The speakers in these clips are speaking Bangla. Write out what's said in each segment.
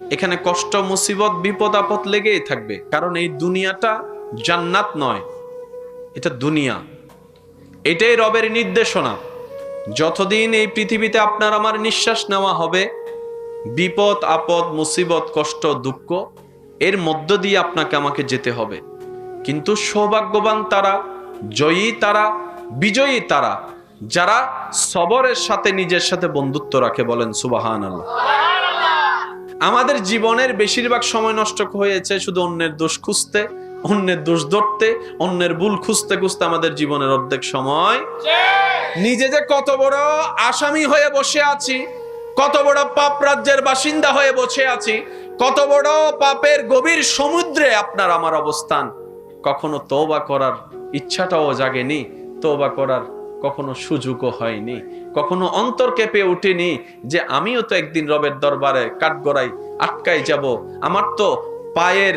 এখানে কষ্ট, মুসিবত, বিপদ আপদ লেগেই থাকবে, কারণ এই দুনিয়াটা জান্নাত নয়, এটা দুনিয়া। এটাই রবের নির্দেশনা। যতদিন এই পৃথিবীতে আপনার আমার নিঃশ্বাস নেওয়া হবে, বিপদ আপদ, মুসিবত, কষ্ট, দুঃখ এর মধ্য দিয়ে আপনাকে আমাকে যেতে হবে। কিন্তু সৌভাগ্যবান তারা, জয়ী তারা, বিজয়ী তারা, যারা সবরের সাথে নিজের সাথে বন্ধুত্ব রাখে। বলেন সুবহানাল্লাহ। আমাদের জীবনের বেশিরভাগ সময় নষ্ট হয়েছে শুধু অন্যের দোষ খুঁজতে, অন্যের দোষ ধরতে, অন্যের ভুল খুঁজতে খুঁজতে। আমাদের জীবনের অর্ধেক সময় নিজে যে কত বড় আসামি হয়ে বসে আছি, কত বড় পাপ রাজ্যের বাসিন্দা হয়ে বসে আছি, কত বড় পাপের গভীর সমুদ্রে আপনার আমার অবস্থান। কখনো তওবা করার ইচ্ছাটাও জাগেনি, তওবা করার কখনো সুযোগও হয়নি, কখনো অন্তর কেঁপে উঠেনি যে আমিও তো একদিন রবের দরবারে কাঠগড়াই আটকাই যাব। আমার তো পায়ের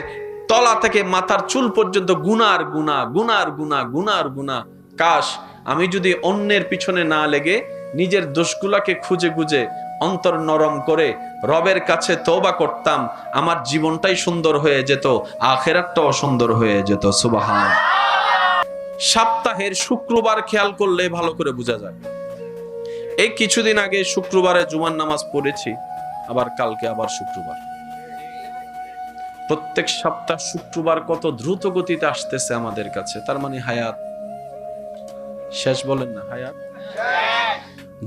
তলা থেকে মাথার চুল পর্যন্ত গুনার গুনাহ, গুনার গুনাহ, গুনার গুনাহ। কাশ আমি যদি অন্যের পিছনে না লেগে নিজের দোষগুলাকে খুঁজে খুঁজে অন্তর নরম করে রবের কাছে তওবা করতাম, আমার জীবনটাই সুন্দর হয়ে যেত, আখিরাতটাও সুন্দর হয়ে যেত। সুবহান। সপ্তাহের শুক্রবার খেয়াল করলে ভালো করে বোঝা যায়। এই কিছুদিন আগে শুক্রবারে জুমার নামাজ পড়েছি, আবার কালকে আবার শুক্রবার। প্রত্যেক সপ্তাহ শুক্রবার কত দ্রুত গতিতে আসতেছে আমাদের কাছে। তার মানে হায়াত শেষ। বলেন না হায়াত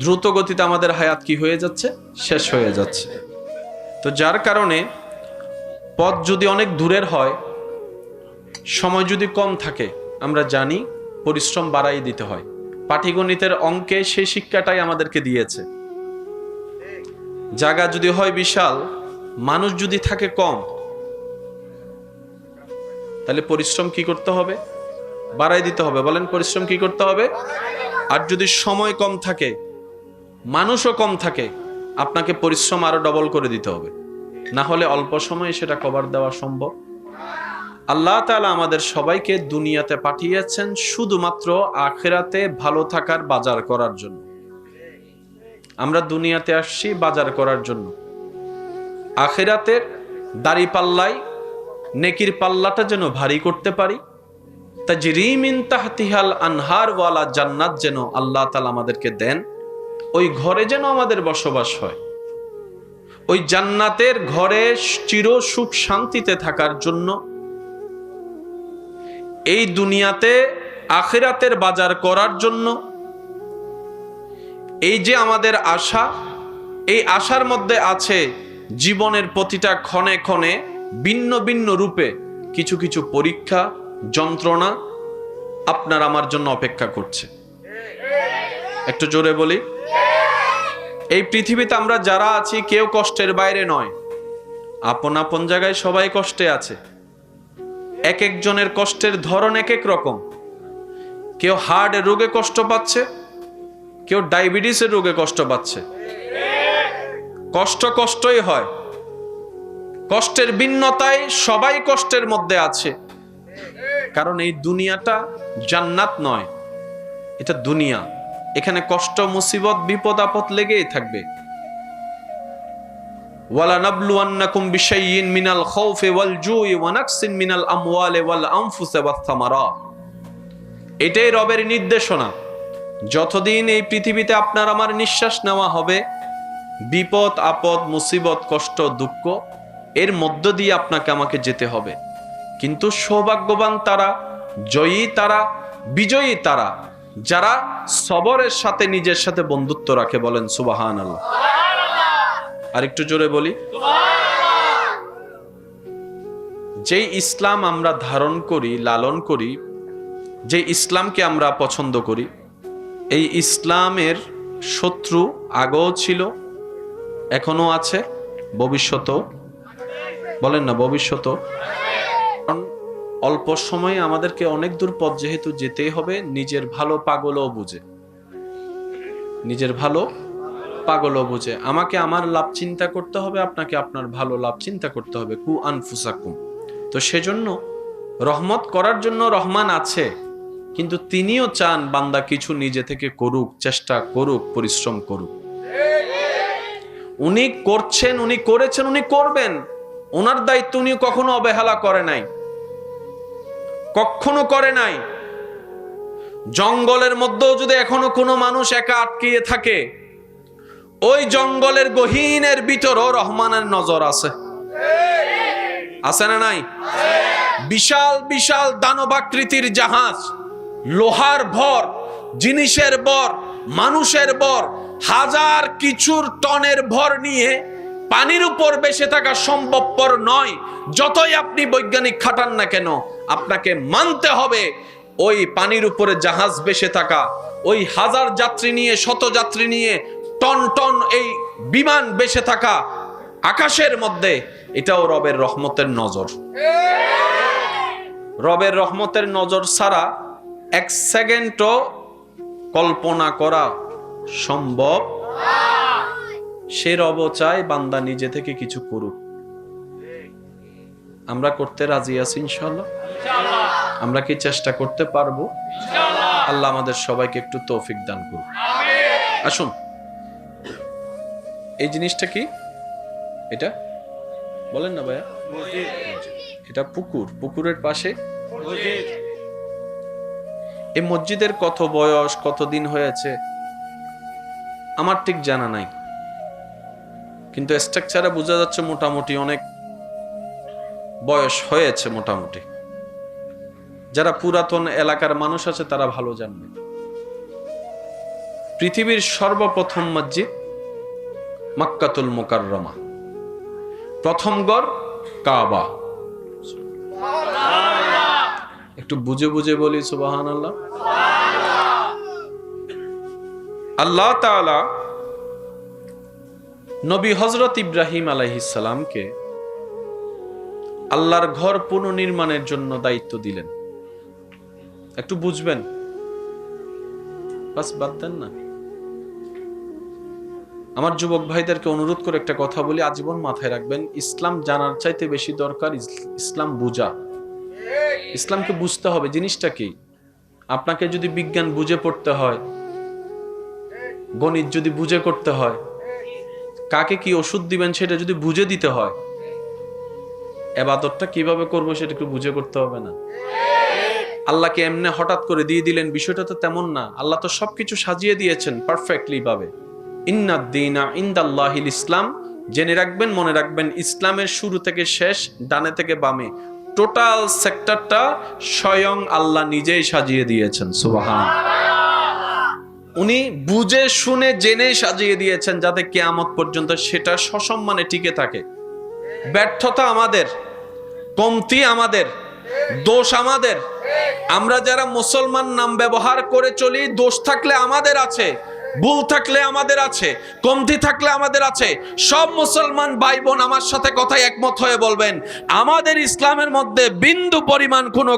দ্রুত গতিতে আমাদের হায়াত কি হয়ে যাচ্ছে? শেষ হয়ে যাচ্ছে। তো যার কারণে পথ যদি অনেক দূরের হয়, সময় যদি কম থাকে, আমরা জানি পরিশ্রম বাড়াই দিতে হয়। পাটিগণিতের অঙ্কে সেই শিক্ষাটাই আমাদেরকে দিয়েছে। জায়গা যদি হয় বিশাল, মানুষ যদি থাকে কম, তাহলে পরিশ্রম কি করতে হবে? বাড়াই দিতে হবে। বলেন পরিশ্রম কি করতে হবে? আর যদি সময় কম থাকে, মানুষও কম থাকে, আপনাকে পরিশ্রম আরো ডবল করে দিতে হবে, না হলে অল্প সময়ে সেটা কভার দেওয়া সম্ভব। আল্লাহ তাআলা আমাদের সবাইকে দুনিয়াতে পাঠিয়েছেন শুধুমাত্র আখিরাতে ভালো থাকার বাজার করার জন্য। আমরা দুনিয়াতে আসছি বাজার করার জন্য। আখিরাতের দাড়িপাল্লাই নেকির পাল্লাটা যেন ভারী করতে পারি। তাজরি মিন তাহতিহাল আনহার ওয়ালা জান্নাত যেন আল্লাহ তাআলা আমাদেরকে দেন, ওই ঘরে যেন আমাদের বসবাস হয়। ওই জান্নাতের ঘরে চির সুখ শান্তিতে থাকার জন্য এই দুনিয়াতে আখিরাতের বাজার করার জন্য এই যে আমাদের আশা, এই আশার মধ্যে আছে জীবনের প্রতিটা ক্ষণে ক্ষণে ভিন্ন ভিন্ন রূপে কিছু কিছু পরীক্ষা, যন্ত্রণা আপনার আমার জন্য অপেক্ষা করছে। একটু জোরে বলি। এই পৃথিবীতে আমরা যারা আছি কেউ কষ্টের বাইরে নয়। আপন আপন জায়গায় সবাই কষ্টে আছে। এক একজনের কষ্টের ধরন এক এক রকম। কেউ হার্ট রোগে কষ্ট পাচ্ছে, কেউ ডায়াবেটিসের রোগে কষ্ট পাচ্ছে। কষ্ট কষ্টই হয়, কষ্টের ভিন্নতায় সবাই কষ্টের মধ্যে আছে। কারণ এই দুনিয়াটা জান্নাত নয়, এটা দুনিয়া। এখানে কষ্ট, মুসিবত, বিপদ আপদ লেগেই থাকবে। ওয়ালানাবলুয়ান্নাকুম বিশাইইন মিনাল খাউফি ওয়াল জুই ওয়া নাকসিন মিনাল আমওয়ালি ওয়াল আনফুসি ওয়াস সামারাত। এটাই রবের নির্দেশনা। যতদিন এই পৃথিবীতে আপনার আমার নিঃশ্বাস নেওয়া হবে, বিপদ আপদ, মুসিবত, কষ্ট, দুঃখ এর মধ্য দিয়ে আপনাকে আমাকে যেতে হবে। কিন্তু সৌভাগ্যবান তারা, জয়ী তারা, বিজয়ী তারা, যারা সবরের সাথে নিজের সাথে বন্ধুত্ব রাখে। বলেন সুবহানাল্লাহ। আর একটু জোরে বলি। যেই ইসলাম আমরা ধারণ করি, লালন করি, যে ইসলামকে আমরা পছন্দ করি, এই ইসলামের শত্রু আগেও ছিল, এখনো আছে, ভবিষ্যতেও। বলেন না ভবিষ্যতেও। অল্প সময়ে আমাদেরকে অনেক দূর পথ যেহেতু যেতেই হবে, নিজের ভালো পাগলও বুঝে, নিজের ভালো পাগলও বুঝে। আমাকে আমার লাভ চিন্তা করতে হবে, আপনাকে আপনার ভালো লাভ চিন্তা করতে হবে। কু আনফুসাকুম। তো সেজন্য রহমত করার জন্য রহমান আছে, কিন্তু তিনিও চান বান্দা কিছু নিজে থেকে করুক, চেষ্টা করুক, পরিশ্রম করুক। উনি করছেন, উনি করেছেন, উনি করবেন। ওনার দায়িত্ব উনি কখনো অবহেলা করে নাই, কখনো করে নাই। জঙ্গলের মধ্যেও যদি এখনো কোনো মানুষ একা আটকিয়ে থাকে, ওই জঙ্গলের গহীনের ভিতরও রহমানের নজর আছে। আছে না নাই? বিশাল বিশাল দানবাকৃতির জাহাজ, লোহার ভর, জিনিসের ভর, মানুষের ভর, হাজার কিছুর টনের ভর নিয়ে পানির উপর ভেসে থাকা সম্ভবপর নয়। যতই আপনি বৈজ্ঞানিক খাটান না কেন, আপনাকে মানতে হবে ওই পানির উপরে জাহাজ ভেসে থাকা, ওই হাজার যাত্রী নিয়ে, শত যাত্রী নিয়ে টন টন এই বিমান ভেসে থাকা আকাশের মধ্যে, এটাও রবের রহমতের নজর। রবের রহমতের নজর ছাড়া এক সেকেন্ডও কল্পনা করা সম্ভব। সে রব চায় বান্দা নিজে থেকে কিছু করুক। আমরা করতে রাজি আছি ইনশাআল্লাহ? আমরা কি চেষ্টা করতে পারবো? আল্লাহ আমাদের সবাইকে একটু তৌফিক দান করুন। আসুন, এই জিনিসটা কি? এটা বলেন না ভাইয়া। এটা পুকুর, পুকুরের পাশে এই মসজিদের কত বয়স, কতদিন হয়েছে আমার ঠিক জানা নাই, কিন্তু স্ট্রাকচারে বোঝা যাচ্ছে মোটামুটি অনেক বয়স হয়েছে। মোটামুটি যারা পুরাতন এলাকার মানুষ আছে তারা ভালো জানবে। পৃথিবীর সর্বপ্রথম মসজিদ মক্কাতুল মুকাররমা, প্রথম ঘর কাবা। একটু বুঝে বুঝে বলি সুবহানাল্লাহ। আল্লাহ তাআলা নবী হযরত ইব্রাহিম আলাইহিস সালামকে আল্লাহর ঘর পুনর্নির্মাণের জন্য দায়িত্ব দিলেন। একটু বুঝবেন, বাস বাদ দেন না। আমার যুবক ভাইদেরকে অনুরোধ করে একটা কথা বলি, আজীবন মাথায় রাখবেন, ইসলাম জানার চাইতে বেশি দরকার ইসলাম বুঝা। ইসলামকে বুঝতে হবে জিনিসটা কি। আপনাকে যদি বিজ্ঞান বুঝে পড়তে হয়, গণিত যদি বুঝে করতে হয়, কাকে কি ওষুধ দিবেন সেটা যদি বুঝে দিতে হয়, ইবাদতটা কিভাবে করব সেটা একটু বুঝে করতে হবে না? আল্লাহকে এমনি হঠাৎ করে দিয়ে দিলেন, বিষয়টা তো তেমন না। আল্লাহ তো সবকিছু সাজিয়ে দিয়েছেন পারফেক্টলি ভাবে। ইন্নাদ দীনা ইনদাল্লাহিল ইসলাম। জেনে রাখবেন, মনে রাখবেন, ইসলামের শুরু থেকে শেষ, ডানে থেকে বামে টোটাল সেক্টরটা স্বয়ং আল্লাহ নিজেই সাজিয়ে দিয়েছেন। সুবহানাল্লাহ। উনি বুঝে শুনে জেনে সাজিয়ে দিয়েছেন যাতে কিয়ামত পর্যন্ত সেটা সসম্মানে টিকে থাকে। ব্যর্থতা আমাদের, কমতি আমাদের, দোষ আমাদের। আমরা যারা মুসলমান নাম ব্যবহার করে চলি, দোষ থাকলে আমাদের আছে, ভুল থাকলে আমাদের আছে, কমতি থাকলে আমাদের আছে। সব মুসলমান ভাই বোন আমার সাথে কথায় একমত হয়ে বলবেন, আমাদের ইসলামের মধ্যে বিন্দু পরিমাণ কোনো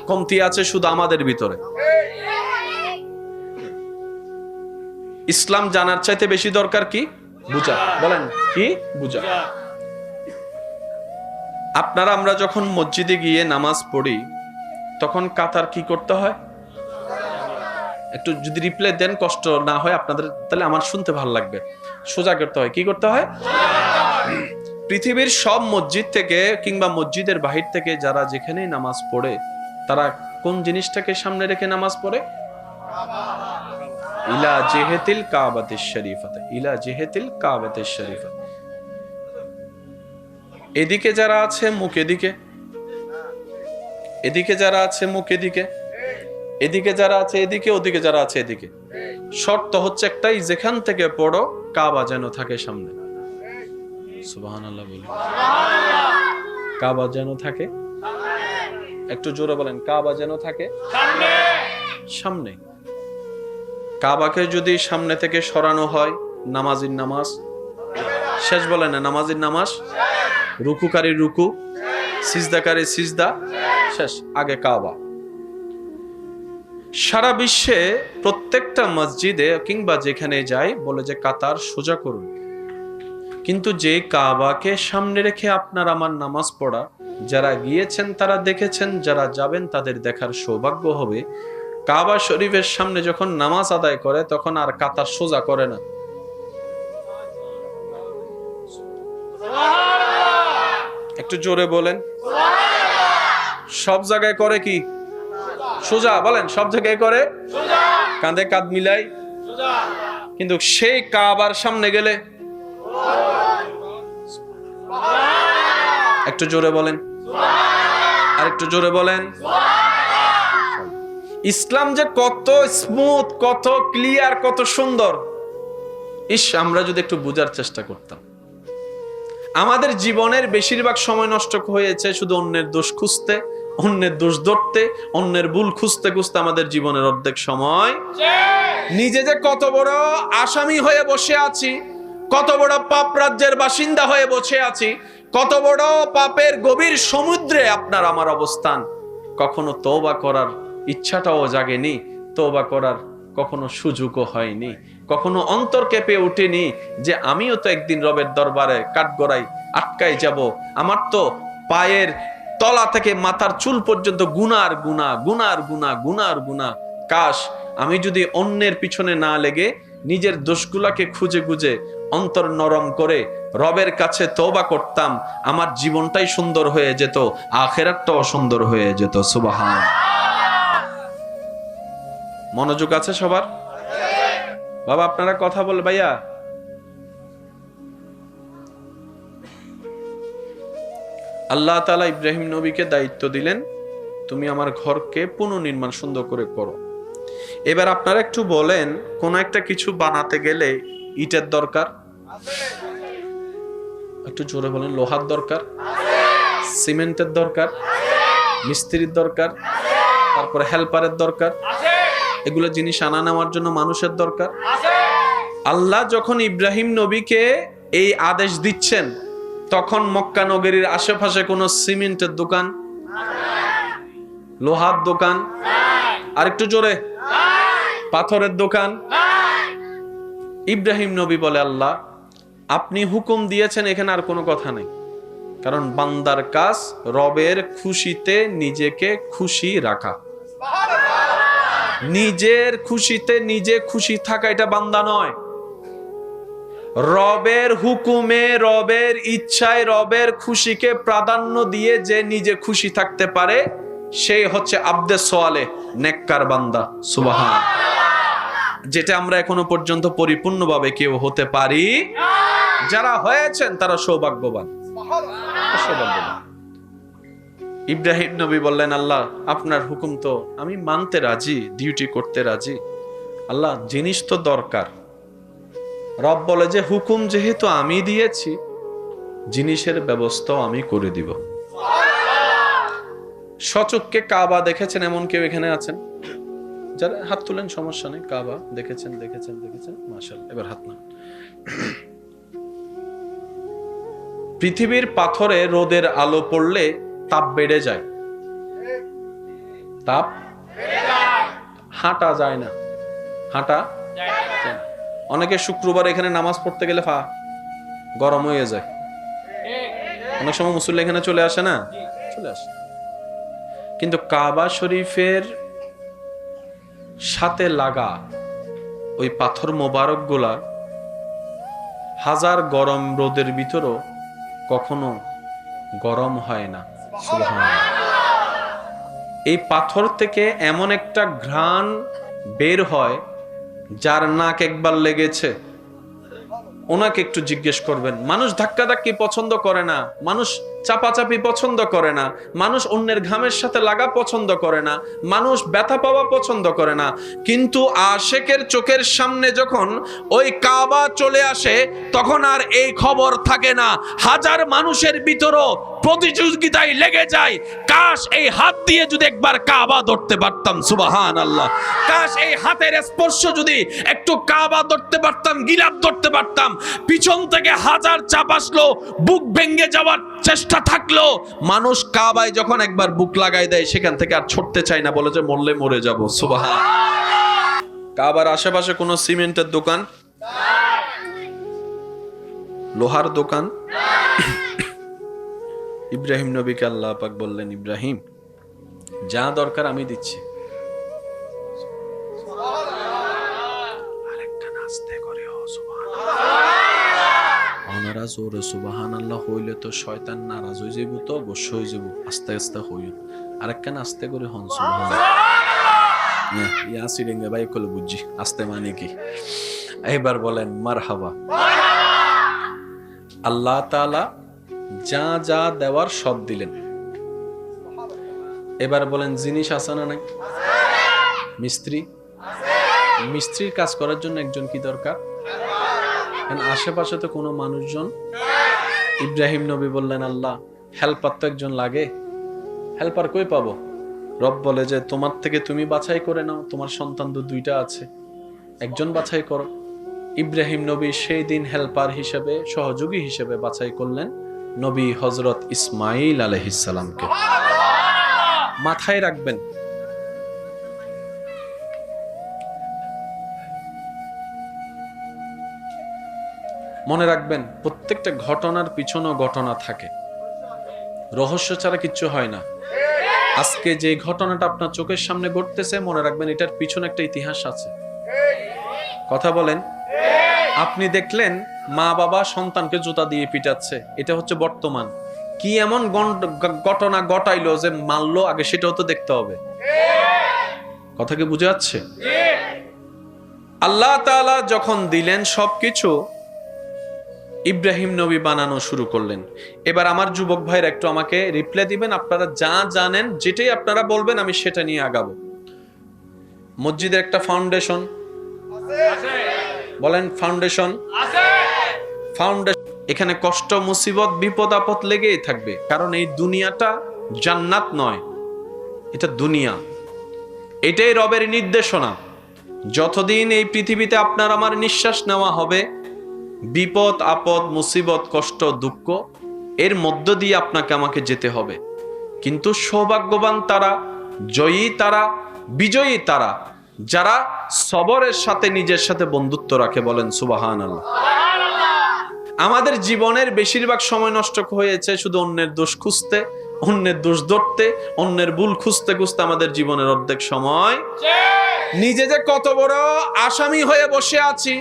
কমতি আছে শুধু আমাদের ভিতরে। ইসলাম জানার চাইতে বেশি দরকার কি? বুঝা। বলেন কি? বুঝা। আপনারা আমরা যখন মসজিদে গিয়ে নামাজ পড়ি তখন কাতার কি করতে হয়? একটু যদি রিপ্লাই দেন, কষ্ট না হয় আপনাদের, তাহলে আমার শুনতে ভালো লাগবে। সোজা করতে হয়। কি করতে হয়? পৃথিবীর সব মসজিদ থেকে কিংবা মসজিদের বাহির থেকে যারা যেখানেই নামাজ পড়ে, তারা কোন জিনিসটাকে সামনে রেখে নামাজ পড়ে? ইলা জিহাতিল কাবাতিশ শরীফাতে, ইলা জিহাতিল কাবাতিশ শরীফা। এদিকে যারা আছে মুখ এদিকে, এদিকে যারা আছে মুখ এদিকে, এদিকে যারা আছে এদিকে, ওদিকে যারা আছে এদিকে। শর্ত হচ্ছে একটাই, যেখান থেকে পড়ো কাবা যেন থাকে সামনে। সুবহানাল্লাহ বলি। কাবা যেন থাকে, একটু জোরে বলেন, কাবা যেন থাকে সামনে। কাবাকে যদি সামনে থেকে সরানো হয়, নামাজির নামাজ শেষ। বলে না নামাজির নামাজ, রুকুকারী রুকু, সিজদাকারী সিজদা শেষ, আগে কাবা। সারা বিশ্বে প্রত্যেকটা মসজিদে কিংবা যেখানে যাই বলে যে কাতার সোজা করুন, কিন্তু যে কাবাকে সামনে রেখে আপনার আমার নামাজ পড়া, যারা গিয়েছেন তারা দেখেছেন, যারা যাবেন তাদের দেখার সৌভাগ্য হবে। কাবা শরীফের সামনে যখন নামাজ আদায় করে তখন আর কাতার সোজা করে না, একটু জোরে বলেন। সব জায়গায় করে কি? সোজা বলেন। সব জায়গায় করে কাঁধে কাঁধ মিলাই, কিন্তু সেই কাবার সামনে গেলে একটু জোরে বলেন, আর একটু জোরে বলেন। ইসলাম যে কত স্মুথ, কত ক্লিয়ার, কত সুন্দর, ইস আমরা যদি একটু বোঝার চেষ্টা করতাম। আমাদের জীবনের বেশিরভাগ সময় নষ্ট হয়েছে শুধু অন্যের দোষ খুঁজতে, অন্যের দোষ ধরতে, অন্যের ভুল খুঁজতে খুঁজতে। আমাদের জীবনের অর্ধেক সময় নিজে যে কত বড় আসামি হয়ে বসে আছি, কত বড় পাপ রাজ্যের বাসিন্দা হয়ে বসে আছি, কত বড় পাপের গভীর সমুদ্রে আপনার আমার অবস্থান। কখনো তওবা করার ইচ্ছাটাও জাগেনি, তওবা করার কখনো সুযোগও হয়নি, কখনো অন্তর কেঁপে ওঠেনি যে আমিও তো একদিন রবের দরবারে কাঠগড়ায় আটকাই যাব। আমার তো পায়ের তলা থেকে মাথার চুল পর্যন্ত গুনার গুনাহ, গুনার গুনাহ, গুনার গুনাহ। কাশ আমি যদি অন্যের পিছনে না লেগে নিজের দোষগুলাকে খুঁজে খুঁজে অন্তর নরম করে রবের কাছে তওবা করতাম, আমার জীবনটাই সুন্দর হয়ে যেত, আখিরাতটাও সুন্দর হয়ে যেত। সুবহান। মনোযোগ আছে সবার? বাবা আপনারা কথা বল। ভাইয়া আল্লাহ তাআলা ইব্রাহিম নবীকে দায়িত্ব দিলেন, তুমি আমার ঘরকে পুনর্নির্মাণ সুন্দর করে করো। এবার আপনারা একটু বলেন, কোন একটা কিছু বানাতে গেলে ইটের দরকার, একটু জোরে বলেন। লোহার দরকার, সিমেন্টের দরকার, মিস্ত্রির দরকার, তারপরে হেল্পারের দরকার, এগুলো জিনিস আনা নেওয়ার জন্য মানুষের দরকার। আল্লাহ যখন ইব্রাহিম নবীকে এই আদেশ দিচ্ছেন, তখন মক্কা নগরীর আশেপাশে কোনো সিমেন্টের দোকান, লোহার দোকান, আর একটু জোরে, পাথরের দোকান। ইব্রাহিম নবী বলে, আল্লাহ আপনি হুকুম দিয়েছেন, এখানে আর কোনো কথা নেই। কারণ বান্দার কাজ রবের খুশিতে নিজেকে খুশি রাখা। নিজের খুশিতে নিজে খুশি থাকা এটা বান্দা নয়। রবের হুকুমে, রবের ইচ্ছায়, রবের খুশিকে প্রাধান্য দিয়ে যে নিজে খুশি থাকতে পারে, সেই হচ্ছে আব্দে সোয়ালে, নেককার বান্দা। সুবহান। যেটা আমরা এখনো পর্যন্ত পরিপূর্ণভাবে কেউ হতে পারি। যারা হয়েছেন তারা সৌভাগ্যবান, সৌভাগ্যবান। ইব্রাহিম নবী বললেন, আল্লাহ আপনার হুকুম তো আমি মানতে রাজি, ডিউটি করতে রাজি। আল্লাহ জিনিস তো দরকার। রব বলে যে হুকুম যেহেতু আমি দিয়েছি, জিনিসের ব্যবস্থাও আমি করে দিব। সচক্ষে কাবা দেখেছেন এমন কেউ এখানে আছেন? যারা হাত তুলেন, সমস্যা নেই। কাবা দেখেছেন, দেখেছেন, দেখেছেন, মাশাআল্লাহ। এবার হাত না। পৃথিবীর পাথরে রোদের আলো পড়লে তাপ বেড়ে যায়, তাপ হাঁটা যায় না, হাঁটা। অনেকে শুক্রবার এখানে নামাজ পড়তে গেলে গরম হয়ে যায়। অনেক সময় মুসল্লি এখানে চলে আসে না, চলে আসে। কিন্তু কাবা শরীফের সাথে লাগা ওই পাথর মোবারক গুলা হাজার গরম রোদের ভিতরও কখনো গরম হয় না। সুবহানাল্লাহ। এই পাথর থেকে এমন একটা ঘ্রাণ বের হয়, যার নাক একবার লেগেছে ওনাকে একটু জিজ্ঞেস করবেন। মানুষ ধাক্কাধাক্কি পছন্দ করে না, মানুষ চাপাচাপি পছন্দ করে না, মানুষ অন্যের ঘামের সাথে লাগা পছন্দ করে না, মানুষ ব্যথা পাওয়া পছন্দ করে না। কিন্তু আশেকের চোখের সামনে যখন ওই কাবা চলে আসে, তখন আর এই খবর থাকে না। হাজার মানুষের ভিতরও প্রতিযোগিতায় লেগে যায়, কাশ এই হাত দিয়ে যদি একবার কাবা ধরতে পারতাম। সুবহানাল্লাহ। কাশ এই হাতের স্পর্শ যদি একটু কাবা ধরতে পারতাম, গিলাফ ধরতে পারতাম। পিছন থেকে হাজার চাপ আসলো, বুক ভেঙে যাওয়ার চেষ্টা থাকলো, মানুষ কাবায় যখন একবার বুক লাগাই দেয়, সেখান থেকে আর ছুটতে চায় না, বলে যে মরলে মরে যাব। সুবহানাল্লাহ। কাবার আশেপাশে কোনো সিমেন্টের দোকান, লোহার দোকান। ইব্রাহিম নবীকে আল্লাহ পাক বললেন, ইব্রাহিম যা দরকার আমি দিচ্ছি। আরেকটা নাচতে করে সুবহানাল্লাহ। নারাজ ওরে সুবহানাল্লাহ হইলে তো শয়তান নারাজ হয়ে যাইব, তো অবশ্যই হয়ে যাব, আস্তে আস্তে হইল আরেকখান আস্তে করে হন সুবহানাল্লাহ। ইয়াসিরেঙ্গে ভাই কল বুঝছি আস্তে মানে কি। এবার বলেন মারহাবা। আল্লাহ তাআলা যা যা দেওয়ার সব দিলেন। এবার বলেন জিনিস আছে না নাই? মিস্ত্রি, মিস্ত্রির কাজ করার জন্য একজন কি দরকার? আশেপাশে তো কোনো মানুষজন। ইব্রাহিম নবী বললেন আল্লাহ হেল্পার তো একজন লাগে, হেল্পার কই পাবো? রব বলে যে তোমার থেকে তুমি বাছাই করে নাও, তোমার সন্তান তো দুইটা আছে, একজন বাছাই করো। ইব্রাহিম নবী সেই দিন হেল্পার হিসেবে, সহযোগী হিসেবে বাছাই করলেন নবী হযরত ইসমাঈল আলাইহিস সালামকে। মাথায় রাখবেন, মনে রাখবেন প্রত্যেকটা ঘটনার পিছনেও ঘটনা থাকে, রহস্য ছাড়া কিচ্ছু হয় না। আজকে যে ঘটনাটা আপনার চোখের সামনে ঘটতেছে, মনে রাখবেন এটার পিছনে একটা ইতিহাস আছে। কথা বলেন। আপনি দেখলেন মা বাবা সন্তানকে জুতা দিয়ে পিটাচ্ছে, এটা হচ্ছে বর্তমান। কি এমন ঘটনা ঘটাইলো যে মারলো, আগে সেটাও তো দেখতে হবে। কথা কি বুঝে যাচ্ছে? আল্লাহ তাআলা যখন দিলেন সবকিছু, ইব্রাহিম নবী বানানো শুরু করলেন। এবার আমার যুবক ভাইরা একটু আমাকে রিপ্লাই দিবেন, আপনারা যা জানেন যেটাই আপনারা বলবেন আমি সেটা নিয়ে আগাবো। মসজিদের একটা ফাউন্ডেশন আছে, বলেন ফাউন্ডেশন আছে। ফাউন্ডেশন, এখানে কষ্ট মুসিবত বিপদ আপদ লেগেই থাকবে, কারণ এই দুনিয়াটা জান্নাত নয়, এটা দুনিয়া। এটাই রবের নির্দেশনা। যতদিন এই পৃথিবীতে আপনার আমার নিঃশ্বাস নেওয়া হবে, বিপদ আপদ মুসিবত কষ্ট দুঃখ এর মধ্য দিয়ে আপনাকে আমাকে যেতে হবে। কিন্তু সৌভাগ্যবান তারা, জয়ী তারা, বিজয়ী তারা যারা সবরের সাথে নিজের সাথে বন্ধুত্ব রাখে। বলেন সুবহানাল্লাহ। আমাদের জীবনের বেশিরভাগ সময় নষ্ট হয়েছে শুধু অন্যের দোষ খুঁজতে, অন্যের দোষ ধরতে, অন্যের ভুল খুঁজতে খুঁজতে আমাদের জীবনের অর্ধেক সময়। নিজে যে কত বড় আসামি হয়ে বসে আছি,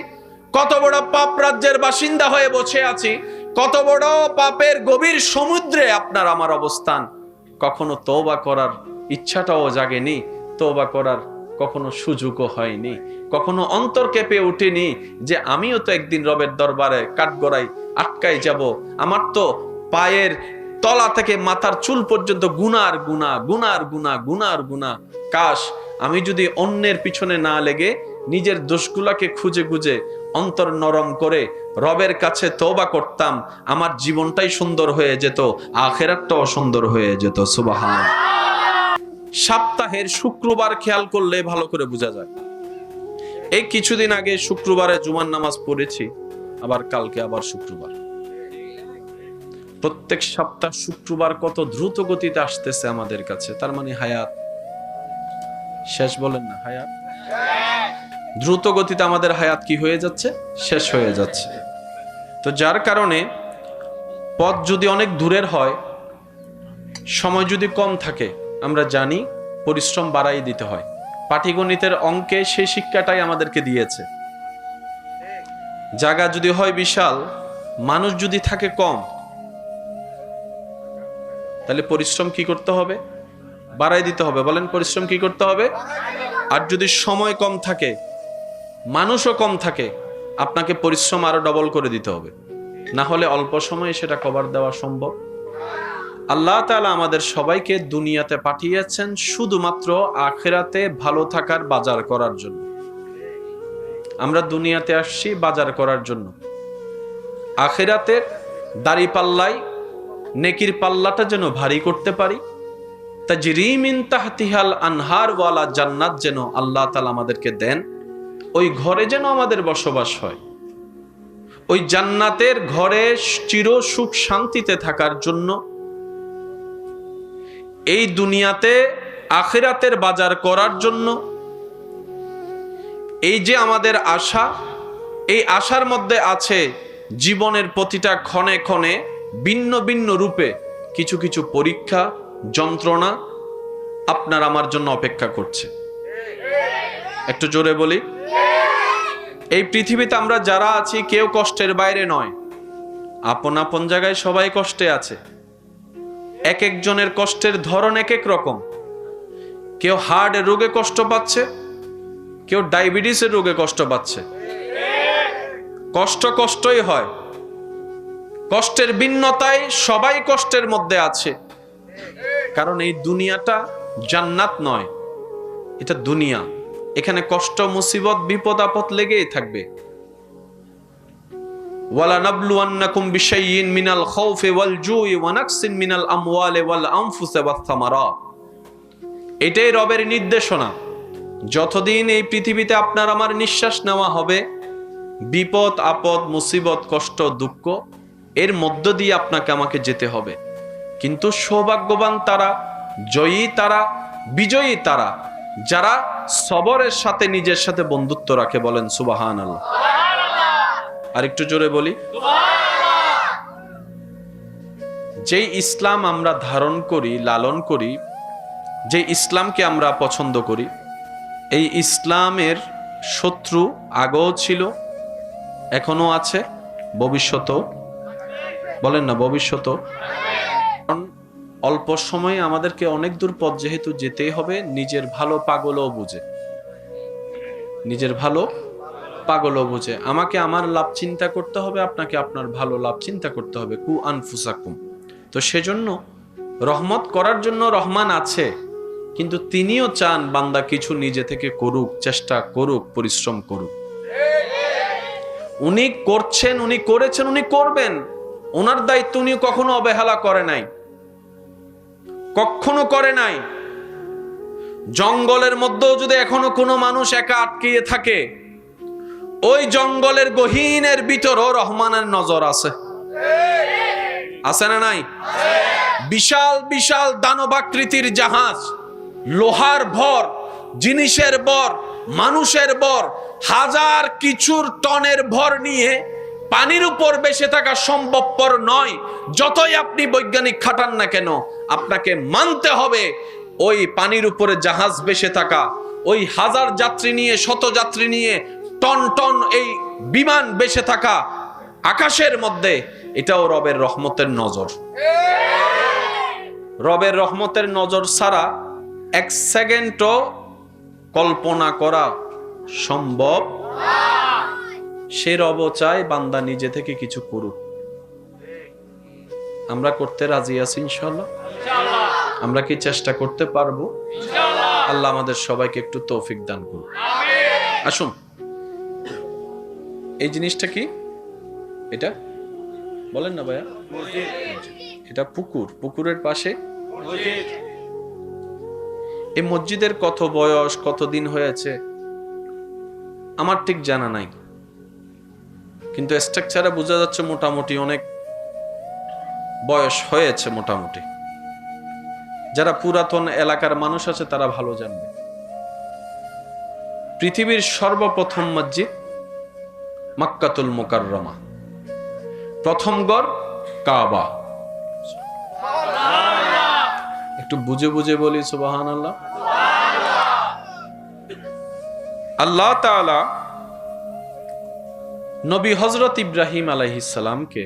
কত বড় পাপ রাজ্যের বাসিন্দা হয়ে বসে আছি, কত বড় পাপের গভীর সমুদ্রে আপনার আমার অবস্থান, কখনো তওবা করার ইচ্ছাটাও জাগেনি, তওবা করার কখনো সুযোগও হয়নি, কখনো অন্তর কেঁপে উঠেনি যে আমিও তো একদিন রবের দরবারে কাঠগড়ায় আটকাই যাব। আমার তো পায়ের তলা থেকে মাথার চুল পর্যন্ত গুনার গুনাহ, গুনার গুনাহ, গুনার গুনাহ। কাশ আমি যদি অন্যের পিছনে না লেগে নিজের দোষগুলাকে খুঁজে খুঁজে অন্তর নরম করে রবের কাছে তওবা করতাম, আমার জীবনটাই সুন্দর হয়ে যেত, আখিরাতটাও সুন্দর হয়ে যেত। সুবহানাল্লাহ। সপ্তাহের শুক্রবার খেয়াল করলে ভালো করে বোঝা যায়। এই কিছুদিন আগে শুক্রবারে জুমার নামাজ পড়েছি, আবার কালকে আবার শুক্রবার। প্রত্যেক সপ্তাহ শুক্রবার কত দ্রুত গতিতে আসতেছে আমাদের কাছে। তার মানে হায়াত শেষ। বলেন না হায়াত? দ্রুত গতিতে আমাদের হায়াত কি হয়ে যাচ্ছে? শেষ হয়ে যাচ্ছে। তো যার কারণে পথ যদি অনেক দূরের হয়, সময় যদি কম থাকে, আমরা জানি পরিশ্রম বাড়াই দিতে হয়। পাটিগণিতের অঙ্কে সেই শিক্ষাটাই আমাদেরকে দিয়েছে। জায়গা যদি হয় বিশাল, মানুষ যদি থাকে কম, তাহলে পরিশ্রম কি করতে হবে? বাড়াই দিতে হবে। বলেন পরিশ্রম কি করতে হবে? আর যদি সময় কম থাকে, মানুষও কম থাকে, আপনাকে পরিশ্রম আরো ডবল করে দিতে হবে, না হলে অল্প সময়ে সেটা কভার দেওয়া সম্ভব। আল্লাহ তাআলা আমাদের সবাইকে দুনিয়াতে পাঠিয়েছেন শুধুমাত্র আখিরাতে ভালো থাকার বাজার করার জন্য। আমরা দুনিয়াতে আসছি বাজার করার জন্য। আখিরাতের দাড়ি পাল্লাই নেকির পাল্লাটা যেন ভারী করতে পারি, তাজরি মিন তাহতিহাল আনহার ওয়ালা জান্নাত যেন আল্লাহ তাআলা আমাদেরকে দেন, ওই ঘরে যেন আমাদের বসবাস হয়। ওই জান্নাতের ঘরে চির সুখ শান্তিতে থাকার জন্য এই দুনিয়াতে আখিরাতের বাজার করার জন্য এই যে আমাদের আশা, এই আশার মধ্যে আছে জীবনের প্রতিটা ক্ষণে ক্ষণে ভিন্ন ভিন্ন রূপে কিছু কিছু পরীক্ষা, যন্ত্রণা আপনার আমার জন্য অপেক্ষা করছে। একটু জোরে বলি। এই পৃথিবীতে আমরা যারা আছি কেউ কষ্টের বাইরে নয়। আপন আপন জায়গায় সবাই কষ্টে আছে। এক একজনের কষ্টের ধরন এক এক রকম। কেউ হার্টের রোগে কষ্ট পাচ্ছে, কেউ ডায়াবেটিসের রোগে কষ্ট পাচ্ছে। কষ্ট কষ্টই হয়, কষ্টের ভিন্নতায় সবাই কষ্টের মধ্যে আছে। কারণ এই দুনিয়াটা জান্নাত নয়, এটা দুনিয়া। এখানে কষ্ট, মুসিবত, বিপদ আপদ লেগেই থাকবে। ওয়ালা নাবলুয়ান্নাকুম বিশাইইন মিনাল খাউফি ওয়াল জুই ওয়া নাকসিন মিনাল আমওয়ালি ওয়াল আনফুসি ওয়াস সামারাত। এটাই রবের নির্দেশনা। যতদিন এই পৃথিবীতে আপনার আমার নিঃশ্বাস নেওয়া হবে, বিপদ আপদ, মুসিবত, কষ্ট, দুঃখ এর মধ্য দিয়ে আপনাকে আমাকে যেতে হবে। কিন্তু সৌভাগ্যবান তারা, জয়ী তারা, বিজয়ী তারা যারা সবরের সাথে নিজের সাথে বন্ধুত্ব রাখে। বলেন সুবহানাল্লাহ। আর একটু জোরে বলি সুবহানাল্লাহ। যেই ইসলাম আমরা ধারণ করি, লালন করি, যে ইসলামকে আমরা পছন্দ করি, এই ইসলামের শত্রু আগেও ছিল, এখনো আছে, ভবিষ্যতেও। বলেন না ভবিষ্যতেও। কারণ অল্প সময়ে আমাদেরকে অনেক দূর পথ যেহেতু যেতেই হবে, নিজের ভালো পাগলও বুঝে, নিজের ভালো পাগলও বুঝে। আমাকে আমার লাভ চিন্তা করতে হবে, আপনাকে আপনার ভালো লাভ চিন্তা করতে হবে। কু আনফুসাকুম। তো সেজন্য রহমত করার জন্য রহমান আছে, কিন্তু তিনিও চান বান্দা কিছু নিজে থেকে করুক, চেষ্টা করুক, পরিশ্রম করুক। উনি করছেন, উনি করেছেন, উনি করবেন। ওনার দায়িত্ব উনি কখনো অবহেলা করে নাই, কখনো করে নাই। জঙ্গলের মধ্যেও যদি এখনো কোনো মানুষ একা আটকিয়ে থাকে, ওই জঙ্গলের গহীনের ভিতরও রহমানের নজর আছে। আছে না নাই? বিশাল বিশাল দানবাকৃতির জাহাজ, লোহার ভর, জিনিসের ভর, মানুষের ভর, হাজার কিছুর টনের ভর নিয়ে পানির উপর ভেসে থাকা সম্ভবপর নয়। যতই আপনি বৈজ্ঞানিক খাটান না কেন, আপনাকে মানতে হবে ওই পানির উপরে জাহাজ ভেসে থাকা, ওই হাজার যাত্রী নিয়ে, শত যাত্রী নিয়ে টন টন এই বিমান ভেসে থাকা আকাশের মধ্যে, এটাও রবের রহমতের নজর। রবের রহমতের নজর ছাড়া এক সেকেন্ডও কল্পনা করা সম্ভব। সে রব চায় বান্দা নিজে থেকে কিছু করুক। আমরা করতে রাজি আছি ইনশাআল্লাহ। আমরা কি চেষ্টা করতে পারবো? আল্লাহ আমাদের সবাইকে একটু তৌফিক দান করুন। আসুন, এই জিনিসটা কি? এটা বলেন না ভাইয়া। এটা পুকুর, পুকুরের পাশে এই মসজিদের কত বয়স, কতদিন হয়েছে আমার ঠিক জানা নাই, কিন্তু স্ট্রাকচারে বোঝা যাচ্ছে মোটামুটি অনেক বয়স হয়েছে। মোটামুটি যারা পুরাতন এলাকার মানুষ আছে তারা ভালো জানবে। পৃথিবীর সর্বপ্রথম মসজিদ মক্কাতুল মুকাররমা, প্রথম গড় কাবা। একটু বুঝে বুঝে বলি সুবহানাল্লাহ। আল্লাহ তাআলা নবী হযরত ইব্রাহিম আলাইহিস সালামকে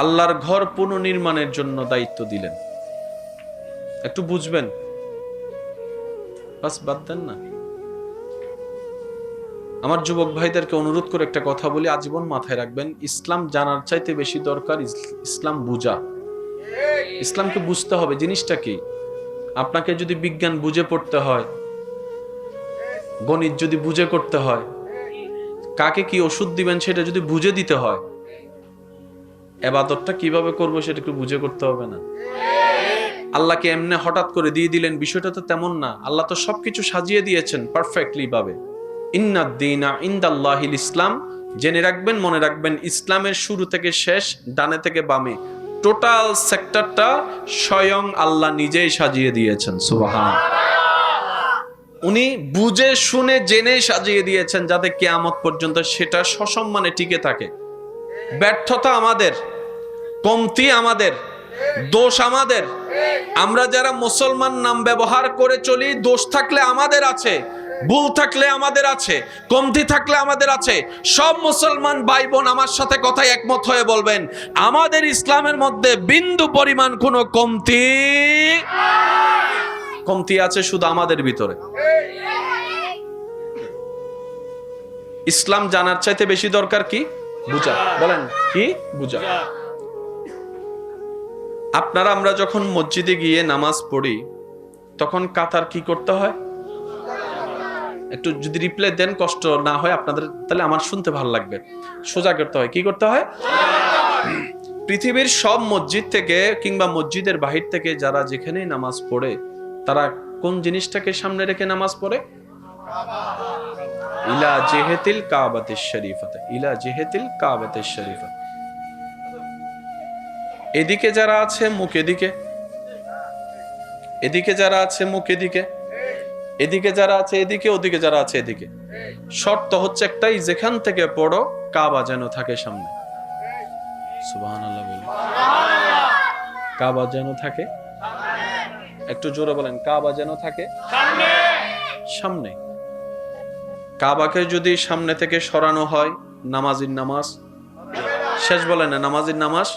আল্লাহর ঘর পুনর্নির্মাণের জন্য দায়িত্ব দিলেন। একটু বুঝবেন, বাস বাদ দেন না। আমার যুবক ভাইদেরকে অনুরোধ করে একটা কথা বলি, আজীবন মাথায় রাখবেন, ইসলাম জানার চাইতে বেশি দরকার ইসলাম বুঝা। ইসলামকে বুঝতে হবে জিনিসটা কি। আপনাকে যদি বিজ্ঞান বুঝে পড়তে হয়, গণিত যদি বুঝে করতে হয়, কাকে কি ওষুধ দিবেন সেটা যদি বুঝে দিতে হয়, ইবাদতটা কিভাবে করবো সেটা একটু বুঝে করতে হবে না? আল্লাহকে এমনি হঠাৎ করে দিয়ে দিলেন, বিষয়টা তো তেমন না। আল্লাহ তো সবকিছু সাজিয়ে দিয়েছেন পারফেক্টলি ভাবে। ইন্নাদ দীনা ইনদাল্লাহিল ইসলাম। জেনে রাখবেন, মনে রাখবেন, ইসলামের শুরু থেকে শেষ, ডানে থেকে বামে টোটাল সেক্টরটা স্বয়ং আল্লাহ নিজেই সাজিয়ে দিয়েছেন। সুবহানাল্লাহ। উনি বুঝে শুনে জেনে সাজিয়ে দিয়েছেন যাতে কিয়ামত পর্যন্ত সেটা সসম্মানে টিকে থাকে। ব্যর্থতা আমাদের, কমতি আমাদের, দোষ আমাদের। আমরা যারা মুসলমান নাম ব্যবহার করে চলি, দোষ থাকলে আমাদের আছে। ভুল থাকলে আমাদের আছে, কমতি থাকলে আমাদের আছে। সব মুসলমান ভাই বোন আমার সাথে কথায় একমত হয়ে বলবেন, আমাদের ইসলামের মধ্যে বিন্দু পরিমাণ কোনো কমতি আছে শুধু আমাদের ভিতরে। ইসলাম জানার চাইতে বেশি দরকার কি? বুঝা। বলেন কি? বুঝা। আপনারা আমরা যখন মসজিদে গিয়ে নামাজ পড়ি তখন কাতার কি করতে হয়? একটু যদি রিপ্লাই দেন, কষ্ট না হয় আপনাদের, তাহলে আমার শুনতে ভালো লাগবে। সোজা করতে হয়। কি করতে হয়? পৃথিবীর সব মসজিদ থেকে কিংবা মসজিদের বাহির থেকে যারা যেখানেই নামাজ পড়ে তারা কোন জিনিসটাকে সামনে রেখে নামাজ পড়ে? ইলা জিহাতিল কাবাতিশ শরীফাতে, ইলা জিহাতিল কাবাতিশ শরীফা। এদিকে যারা আছে মুখ এদিকে, এদিকে যারা আছে মুখ এদিকে, এদিকে যারা আছে এদিকে, ওদিকে যারা আছে এদিকে। শর্ত হচ্ছে একটাই, যেখান থেকে পড়ো কাবা যেন থাকে সামনে। সুবহানাল্লাহ বলি। কাবা যেন থাকে, একটু জোরে বলেন, কাবা যেন থাকে সামনে। কাবাকে যদি সামনে থেকে সরানো হয়, নামাজির নামাজ শেষ। বলেন না, নামাজির নামাজ,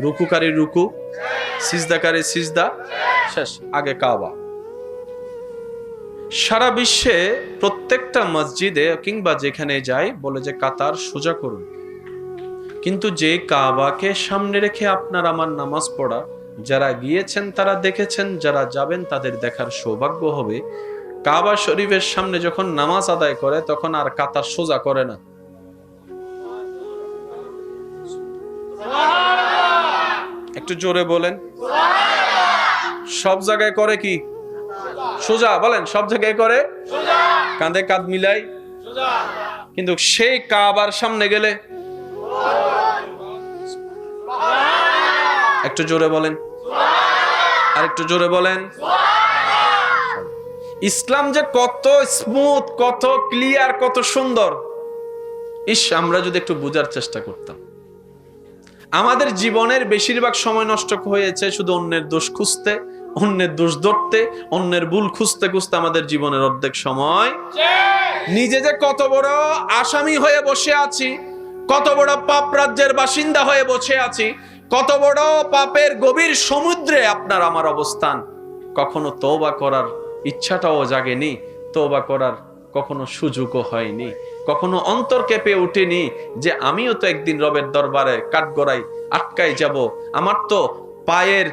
রুকুকারী রুকু, সিজদাকারী সিজদা শেষ, আগে কাবা। সারা বিশ্বে প্রত্যেকটা মসজিদে কিংবা যেখানে যাই বলে যে কাতার সোজা করুন, কিন্তু যে কাবাকে সামনে রেখে আপনার আমার নামাজ পড়া, যারা গিয়েছেন তারা দেখেছেন, যারা যাবেন তাদের দেখার সৌভাগ্য হবে। কাবা শরীফের সামনে যখন নামাজ আদায় করে তখন আর কাতার সোজা করে না। একটু জোরে বলেন। সব জায়গায় করে কি? সোজা। বলেন, সব জায়গায় করে কাঁধে কাঁধ মিলাই। কিন্তু সেই কাবার সামনে গেলে একটু জোরে বলেন, আর একটু জোরে বলেন। ইসলাম যে কত স্মুথ, কত ক্লিয়ার, কত সুন্দর। আমরা যদি একটু বোঝার চেষ্টা করতাম। আমাদের জীবনের বেশিরভাগ সময় নষ্ট হয়েছে শুধু অন্যের দোষ খুঁজতে, অন্যের দোষ ধরতে, অন্যের ভুল খুঁজতে খুঁজতে। আমাদের জীবনের অর্ধেক সময় নিজে যে কত বড় আসামি হয়ে বসে আছি, কত বড় পাপ রাজ্যের বাসিন্দা হয়ে বসে আছি, কত বড় পাপের গভীর সমুদ্রে আপনার আমার অবস্থান। কখনো তওবা করার ইচ্ছাটাও জাগেনি, তওবা করার কখনো সুযোগও হয়নি, কখনো অন্তর কেঁপে ওঠেনি যে আমিও তো একদিন রবের দরবারে কাঠগড়ায় আটকাই যাব। আমার তো পায়ের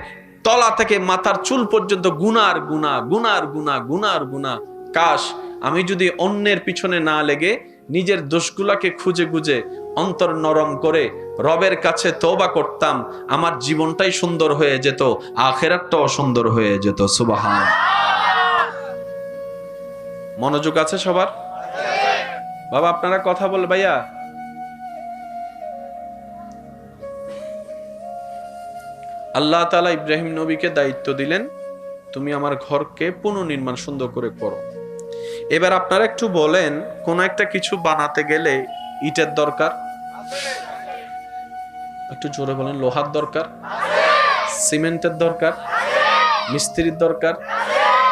তলা থেকে মাথার চুল পর্যন্ত গুনার গুনাহ, গুনার গুনাহ, গুনার গুনাহ। কাশ আমি যদি অন্যের পিছনে না লেগে নিজের দোষগুলাকে খুঁজে খুঁজে অন্তর নরম করে রবের কাছে তওবা করতাম, আমার জীবনটাই সুন্দর হয়ে যেত, আখিরাতটাও সুন্দর হয়ে যেত। সুবহান। মনোযোগ আছে সবার? বাবা আপনারা কথা বল। ভাইয়া আল্লাহ তাআলা ইব্রাহিম নবীকে দায়িত্ব দিলেন, তুমি আমার ঘরকে পুনর্নির্মাণ সুন্দর করে করো। এবার আপনারা একটু বলেন, কোন একটা কিছু বানাতে গেলে ইটের দরকার, একটু জোরে বলেন, লোহার দরকার, সিমেন্টের দরকার, মিস্ত্রির দরকার,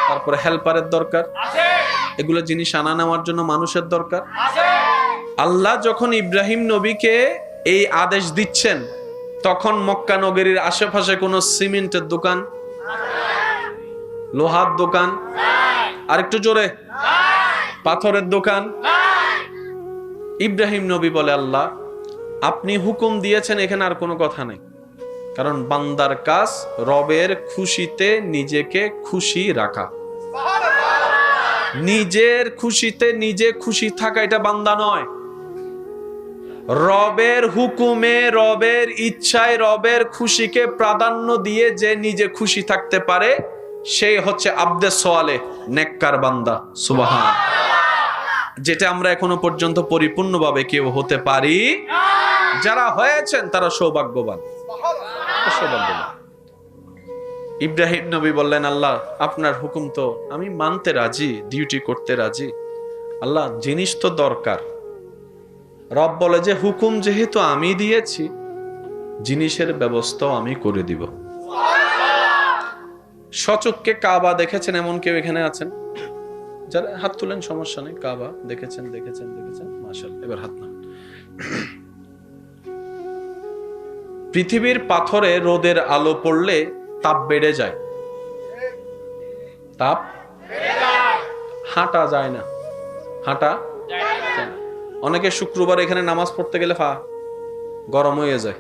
তারপরে হেল্পারের দরকার, এগুলো জিনিস আনা নেওয়ার জন্য মানুষের দরকার। আল্লাহ যখন ইব্রাহিম নবীকে এই আদেশ দিচ্ছেন তখন মক্কা নগরীর আশেপাশে কোনো সিমেন্টের দোকান, লোহার দোকান, আর একটু জোরে, পাথরের দোকান। ইব্রাহিম নবী বলে, আল্লাহ আপনি হুকুম দিয়েছেন, এখানে আর কোনো কথা নেই। কারণ বান্দার কাজ রবের খুশিতে নিজেকে খুশি রাখা, নিজের খুশিতে নিজে খুশি থাকা, এটা বান্দা নয়। রবের হুকুমে, রবের ইচ্ছায়, রবের খুশিকে প্রাধান্য দিয়ে যে নিজে খুশি থাকতে পারে সেই হচ্ছে আব্দে সোয়ালে, নেককার বান্দা। সুবহান। যেটা আমরা এখনো পর্যন্ত পরিপূর্ণভাবে কেউ হতে পারি। যারা হয়েছেন তারা সৌভাগ্যবান, সৌভাগ্যবান। ইব্রাহিম নবী বললেন, আল্লাহ আপনার হুকুম তো আমি মানতে রাজি, ডিউটি করতে রাজি। আল্লাহ জিনিস তো দরকার। রব বলে যে হুকুম যেহেতু আমি দিয়েছি, জিনিসের ব্যবস্থাও আমি করে দিব। সচক্ষে কাবা দেখেছেন এমন কেউ এখানে আছেন? যারা হাত তুলেন সমস্যা নেই। কাবা দেখেছেন মাশাআল্লাহ। এবার হাত নামান। পৃথিবীর পাথরে রোদের আলো পড়লে তাপ বেড়ে যায়, তাপ হাঁটা যায় না, হাঁটা যায় না। অনেকে শুক্রবার এখানে নামাজ পড়তে গেলে গরম হয়ে যায়।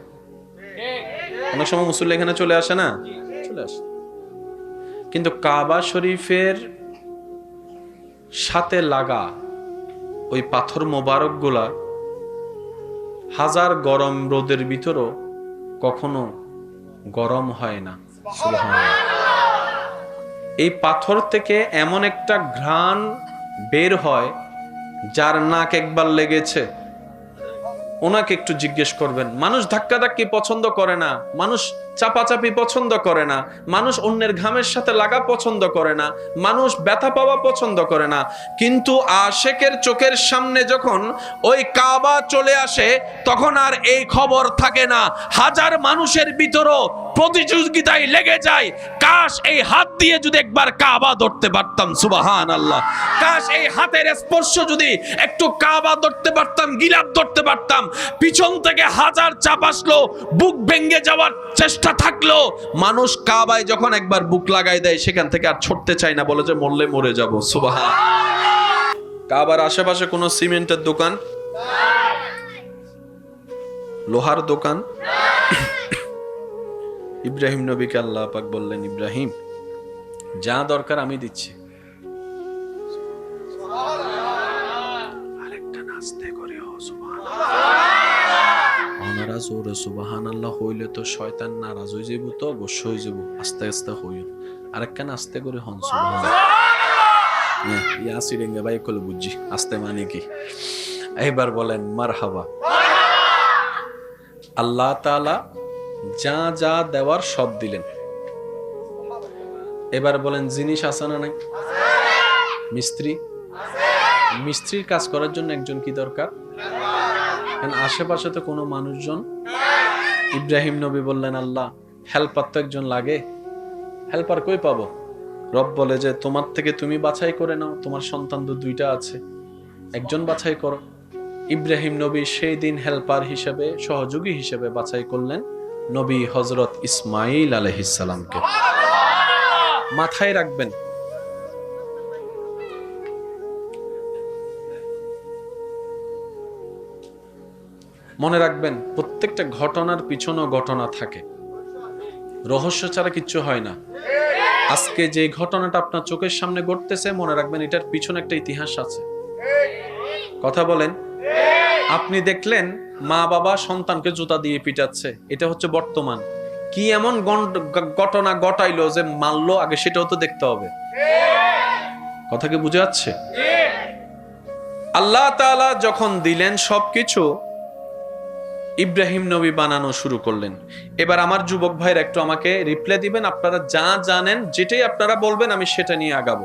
অনেক সময় মুসল্লি এখানে চলে আসে না, চলে আসে। কিন্তু কাবা শরীফের সাথে লাগা ওই পাথর মোবারক গুলা হাজার গরম রোদের ভিতরও কখনো গরম হয় না। সুবহানাল্লাহ। এই পাথর থেকে এমন একটা ঘ্রাণ বের হয়, যার নাক একবার লেগেছে ওনাকে একটু জিজ্ঞেস করবেন। মানুষ ধাক্কাধাক্কি পছন্দ করে না, মানুষ চাপাচাপি পছন্দ করে না, মানুষ অন্যের ঘামের সাথে লাগা পছন্দ করে না, মানুষ ব্যথা পাওয়া পছন্দ করে না। কিন্তু আশেকের চোখের সামনে যখন ওই কাবা চলে আসে, তখন আর এই খবর থাকে না। হাজার মানুষের ভিতরও প্রতিযোগিতায় লেগে যায়, কাশ এই হাত দিয়ে যদি একবার কাবা ধরতে পারতাম। সুবহানাল্লাহ। কাশ এই হাতের স্পর্শ যদি একটু কাবা ধরতে পারতাম, গিলাফ ধরতে পারতাম। পিছন থেকে হাজার চাপ আসলো, বুক ভেঙে যাওয়ার চেষ্টা থাকলো, মানুষ কাবায় যখন একবার বুক লাগাই দেয়, সেখান থেকে আর ছুটতে চায় না, বলে যে মরলে মরে যাব। সুবহানাল্লাহ। কাবার আশেপাশে কোনো সিমেন্টের দোকান, লোহার দোকান? ইব্রাহিম নবীকে আল্লাহ পাক বললেন, ইব্রাহিম যা দরকার আমি দিচ্ছি। আরেকটা নাস্তে করে ওনারা জোরে সুবহানাল্লাহ হইলে তো শয়তান নারাজ হয়ে যাবো, তো অবশ্যই হয়ে যাবো। আস্তে আস্তে হইল, আরেকটা আস্তে করে হন সুবহানাল্লাহ। ইয়াসিরেঙ্গা ভাই কল বুঝছি আস্তে মানে কি। এবার বলেন মারহাবা। আল্লাহ তাআলা যা যা দেওয়ার সব দিলেন। এবার বলেন জিনিস আছে না নাই? মিস্ত্রি, মিস্ত্রির কাজ করার জন্য একজন কি দরকার? আশেপাশে তো কোনো মানুষজন। ইব্রাহিম নবী বললেন, আল্লাহ হেল্পার তো একজন লাগে, হেল্পার কই পাবো? রব বলে যে তোমার থেকে তুমি বাছাই করে নাও, তোমার সন্তান তো দুইটা আছে, একজন বাছাই করো। ইব্রাহিম নবী সেই দিন হেল্পার হিসেবে, সহযোগী হিসেবে বাছাই করলেন নবী হযরত ইসমাঈল আলাইহিস সালামকে। মাথায় রাখবেন, মনে রাখবেন, প্রত্যেকটা ঘটনার পিছনেও ঘটনা থাকে, রহস্য ছাড়া কিচ্ছু হয় না। আজকে যে ঘটনাটা আপনার চোখের সামনে ঘটতেছে, মনে রাখবেন এটার পিছনে একটা ইতিহাস আছে। কথা বলেন। আপনি দেখলেন মা বাবা সন্তানকে জুতা দিয়ে পিটাচ্ছে, এটা হচ্ছে বর্তমান। কি এমন ঘটনা ঘটাইলো যে মারলো, আগে সেটাও তো দেখতে হবে। কথা কি বুঝে যাচ্ছে? আল্লাহ তাআলা যখন দিলেন সবকিছু, ইব্রাহিম নবী বানানো শুরু করলেন। এবার আমার যুবক ভাইরা একটু আমাকে রিপ্লাই দিবেন, আপনারা যা জানেন, যেটাই আপনারা বলবেন আমি সেটা নিয়ে আগাবো।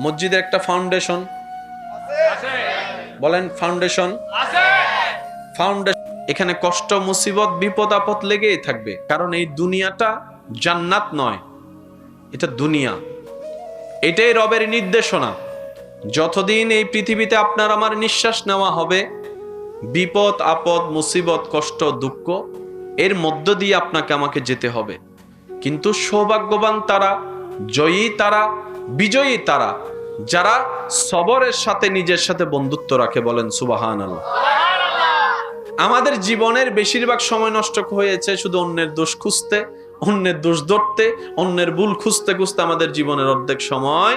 মসজিদের একটা ফাউন্ডেশন আছে, বলেন ফাউন্ডেশন আছে। ফাউন্ডেশন, এখানে কষ্ট, মুসিবত, বিপদ আপদ লেগেই থাকবে, কারণ এই দুনিয়াটা জান্নাত নয়, এটা দুনিয়া। এটাই রবের নির্দেশনা। যতদিন এই পৃথিবীতে আপনার আমার নিঃশ্বাস নেওয়া হবে, বিপদ আপদ, মুসিবত, কষ্ট, দুঃখ, এর মধ্য দিয়ে আপনাকে আমাকে যেতে হবে। কিন্তু সৌভাগ্যবান তারা, জয়ী তারা, বিজয়ী তারা, যারা সবরের সাথে নিজের সাথে বন্ধুত্ব রাখে। বলেন সুবহানাল্লাহ। আমাদের জীবনের বেশিরভাগ সময় নষ্ট হয়েছে শুধু অন্যের দোষ খুঁজতে, অন্যের দোষ ধরতে, অন্যের ভুল খুঁজতে খুঁজতে। আমাদের জীবনের অর্ধেক সময়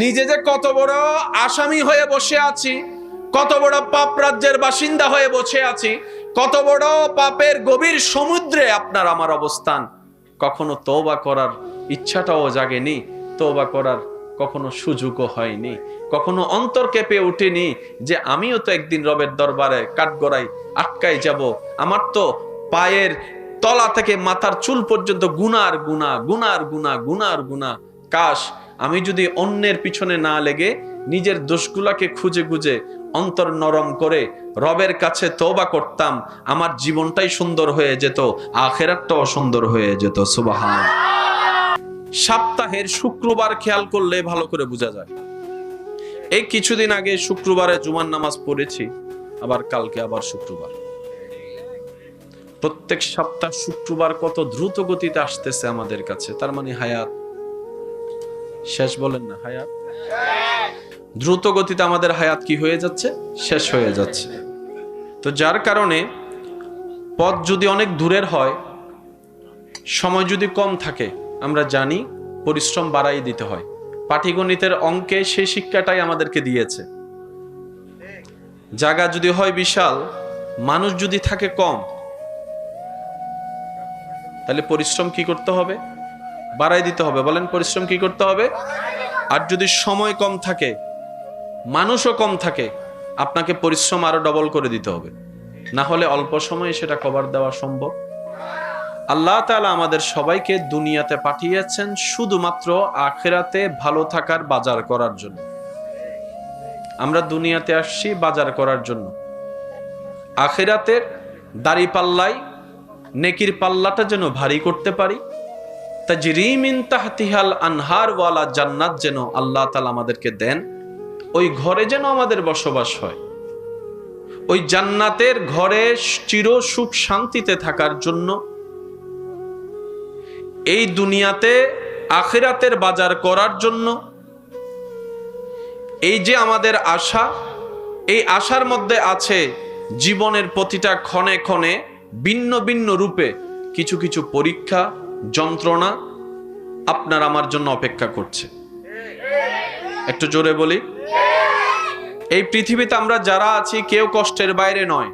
নিজে যে কত বড় আসামি হয়ে বসে আছি, কত বড় পাপ রাজ্যের বাসিন্দা হয়ে বসে আছি, কত বড় পাপের গভীর সমুদ্রে আপনার আমার অবস্থান। কখনো তওবা করার ইচ্ছাটাও জাগেনি, তওবা করার কখনো সুযোগও হয়নি, কখনো অন্তর কেঁপে ওঠেনি যে আমিও তো একদিন রবের দরবারে কাঠগড়ায় আটকাই যাব। আমার তো পায়ের তলা থেকে মাথার চুল পর্যন্ত গুনার গুনাহ, গুনার গুনাহ, গুনার গুনাহ। কাশ আমি যদি অন্যের পিছনে না লেগে নিজের দোষগুলাকে খুঁজে খুঁজে অন্তর নরম করে রবের কাছে তওবা করতাম, আমার জীবনটাই সুন্দর হয়ে যেত, আখিরাতটাও সুন্দর হয়ে যেত। সুবহানাল্লাহ। সপ্তাহের শুক্রবার খেয়াল করলে ভালো করে বোঝা যায়। এই কিছুদিন আগে শুক্রবারে জুমার নামাজ পড়েছি, আবার কালকে আবার শুক্রবার। প্রত্যেক সপ্তাহ শুক্রবার কত দ্রুত গতিতে আসতেছে আমাদের কাছে। তার মানে হায়াত শেষ, বলেন না? হায়াত দ্রুত গতিতে আমাদের হায়াত কি হয়ে যাচ্ছে? শেষ হয়ে যাচ্ছে। তো যার কারণে পথ যদি অনেক দূরের হয়, সময় যদি কম থাকে, আমরা জানি পরিশ্রম বাড়াই দিতে হয়। পাটিগণিতের অঙ্কে সেই শিক্ষাটাই আমাদেরকে দিয়েছে। জায়গা যদি হয় বিশাল, মানুষ যদি থাকে কম, তাহলে পরিশ্রম কি করতে হবে? বাড়াই দিতে হবে। বলেন, পরিশ্রম কি করতে হবে? আর যদি সময় কম থাকে, মানুষও কম থাকে, আপনাকে পরিশ্রম আরো ডবল করে দিতে হবে, না হলে অল্প সময়ে সেটা কভার দেওয়া সম্ভব। আল্লাহ তাআলা আমাদের সবাইকে দুনিয়াতে পাঠিয়েছেন শুধুমাত্র আখিরাতে ভালো থাকার বাজার করার জন্য। আমরা দুনিয়াতে আসছি বাজার করার জন্য। আখিরাতের দাড়ি পাল্লাই নেকির পাল্লাটা যেন ভারী করতে পারি। তাজরি মিন তাহতিহাল আনহার ওয়ালা জান্নাত যেন আল্লাহ তাআলা আমাদেরকে দেন, ওই ঘরে যেন আমাদের বসবাস হয়। ওই জান্নাতের ঘরে চির সুখ শান্তিতে থাকার জন্য এই দুনিয়াতে আখিরাতের বাজার করার জন্য এই যে আমাদের আশা, এই আশার মধ্যে আছে জীবনের প্রতিটা ক্ষণে ক্ষণে ভিন্ন ভিন্ন রূপে কিছু কিছু পরীক্ষা, যন্ত্রণা আপনার আমার জন্য অপেক্ষা করছে। একটু জোরে বলি, এই পৃথিবীতে আমরা যারা আছি কেউ কষ্টের বাইরে নয়।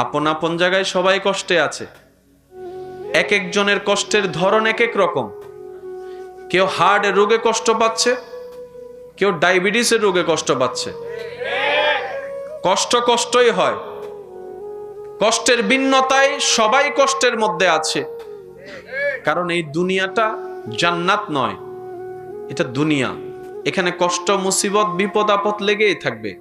আপন আপন জায়গায় সবাই কষ্টে আছে। এক একজনের কষ্টের ধরন এক এক রকম। কেউ হার্ট রোগে কষ্ট পাচ্ছে, কেউ ডায়াবেটিসের রোগে কষ্ট পাচ্ছে। কষ্ট কষ্টই হয়, কষ্টের ভিন্নতায় সবাই কষ্টের মধ্যে আছে। কারণ এই দুনিয়াটা জান্নাত নয়, এটা দুনিয়া। এখানে কষ্ট, মুসিবত, বিপদ আপদ লেগেই থাকবে।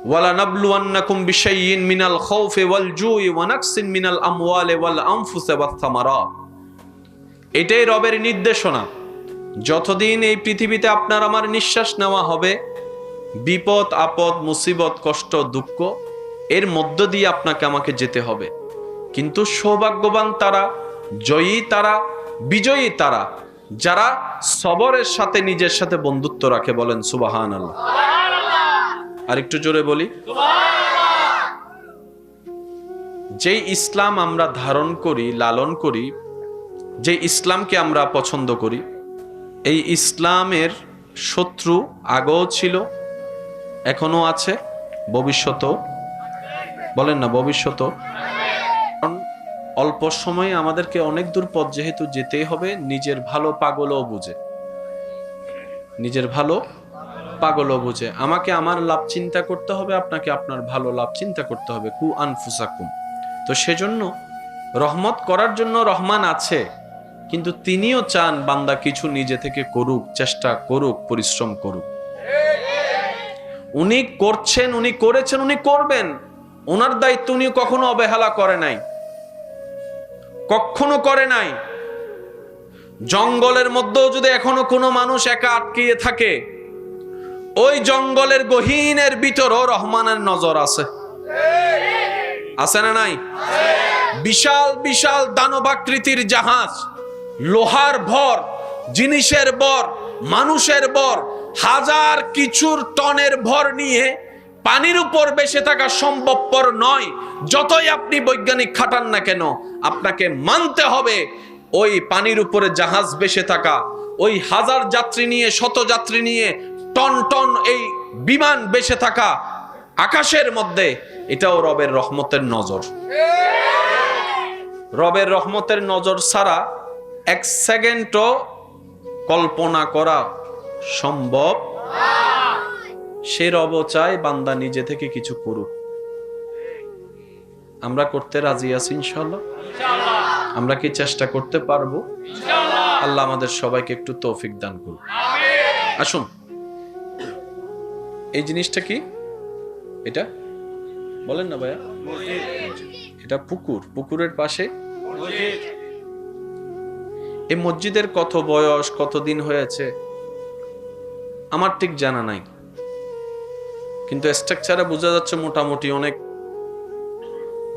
ওয়ালা নাবলুয়ান্নাকুম বিশাইইন মিনাল খাউফি ওয়াল জুই ওয়া নাকসিন মিনাল আমওয়ালি ওয়াল আনফুসি ওয়াস সামারাত। এটাই রবের নির্দেশনা। যতদিন এই পৃথিবীতে আপনার আমার নিঃশ্বাস নেওয়া হবে, বিপদ আপদ, মুসিবত, কষ্ট, দুঃখ এর মধ্য দিয়ে আপনাকে আমাকে যেতে হবে। কিন্তু সৌভাগ্যবান তারা, জয়ী তারা, বিজয়ী তারা যারা সবরের সাথে নিজের সাথে বন্ধুত্ব রাখে। বলেন সুবহানাল্লাহ। আর একটু জোরে বলি, যেই ইসলাম আমরা ধারণ করি, লালন করি, যে ইসলামকে আমরা পছন্দ করি, এই ইসলামের শত্রু আগেও ছিল, এখনো আছে, ভবিষ্যতেও। বলেন না, ভবিষ্যতেও। অল্প সময়ে আমাদেরকে অনেক দূর পথ যেহেতু যেতেই হবে, নিজের ভালো পাগলও বুঝে, নিজের ভালো পাগলও বুঝে। আমাকে আমার লাভ চিন্তা করতে হবে, আপনাকে আপনার ভালো লাভ চিন্তা করতে হবে। কু আনফুসাকুম। তো সেজন্য রহমত করার জন্য রহমান আছে, কিন্তু তিনিও চান বান্দা কিছু নিজে থেকে করুক, চেষ্টা করুক, পরিশ্রম করুক। উনি করছেন, উনি করেছেন, উনি করবেন। ওনার দায়িত্ব উনি কখনো অবহেলা করে নাই, কখনো করে নাই। জঙ্গলের মধ্যেও যদি এখনো কোনো মানুষ একা আটকিয়ে থাকে, ওই জঙ্গলের গহীনের ভিতরও রহমানের নজর আছে। আছে না নাই? বিশাল বিশাল দানবাকৃতির জাহাজ, লোহার ভর, জিনিসের ভর, মানুষের ভর, হাজার কিছুর টনের ভর নিয়ে পানির উপর ভেসে থাকা সম্ভবপর নয়। যতই আপনি বৈজ্ঞানিক খাটান না কেন, আপনাকে মানতে হবে ওই পানির উপরে জাহাজ ভেসে থাকা, ওই হাজার যাত্রী নিয়ে, শত যাত্রী নিয়ে টন টন এই বিমান ভেসে থাকা আকাশের মধ্যে, এটাও রবের রহমতের নজর। রবের রহমতের নজর ছাড়া এক সেকেন্ডও কল্পনা করা সম্ভব। সে রব চায় বান্দা নিজে থেকে কিছু করুক। আমরা করতে রাজি আছি ইনশাআল্লাহ। আমরা কি চেষ্টা করতে পারবো? আল্লাহ আমাদের সবাইকে একটু তৌফিক দান করুন। আসুন, এই জিনিসটা কি? এটা বলেন না ভাইয়া। এটা পুকুর, পুকুরের পাশে এই মসজিদের কত বয়স, কতদিন হয়েছে আমার ঠিক জানা নাই, কিন্তু স্ট্রাকচারে বোঝা যাচ্ছে মোটামুটি অনেক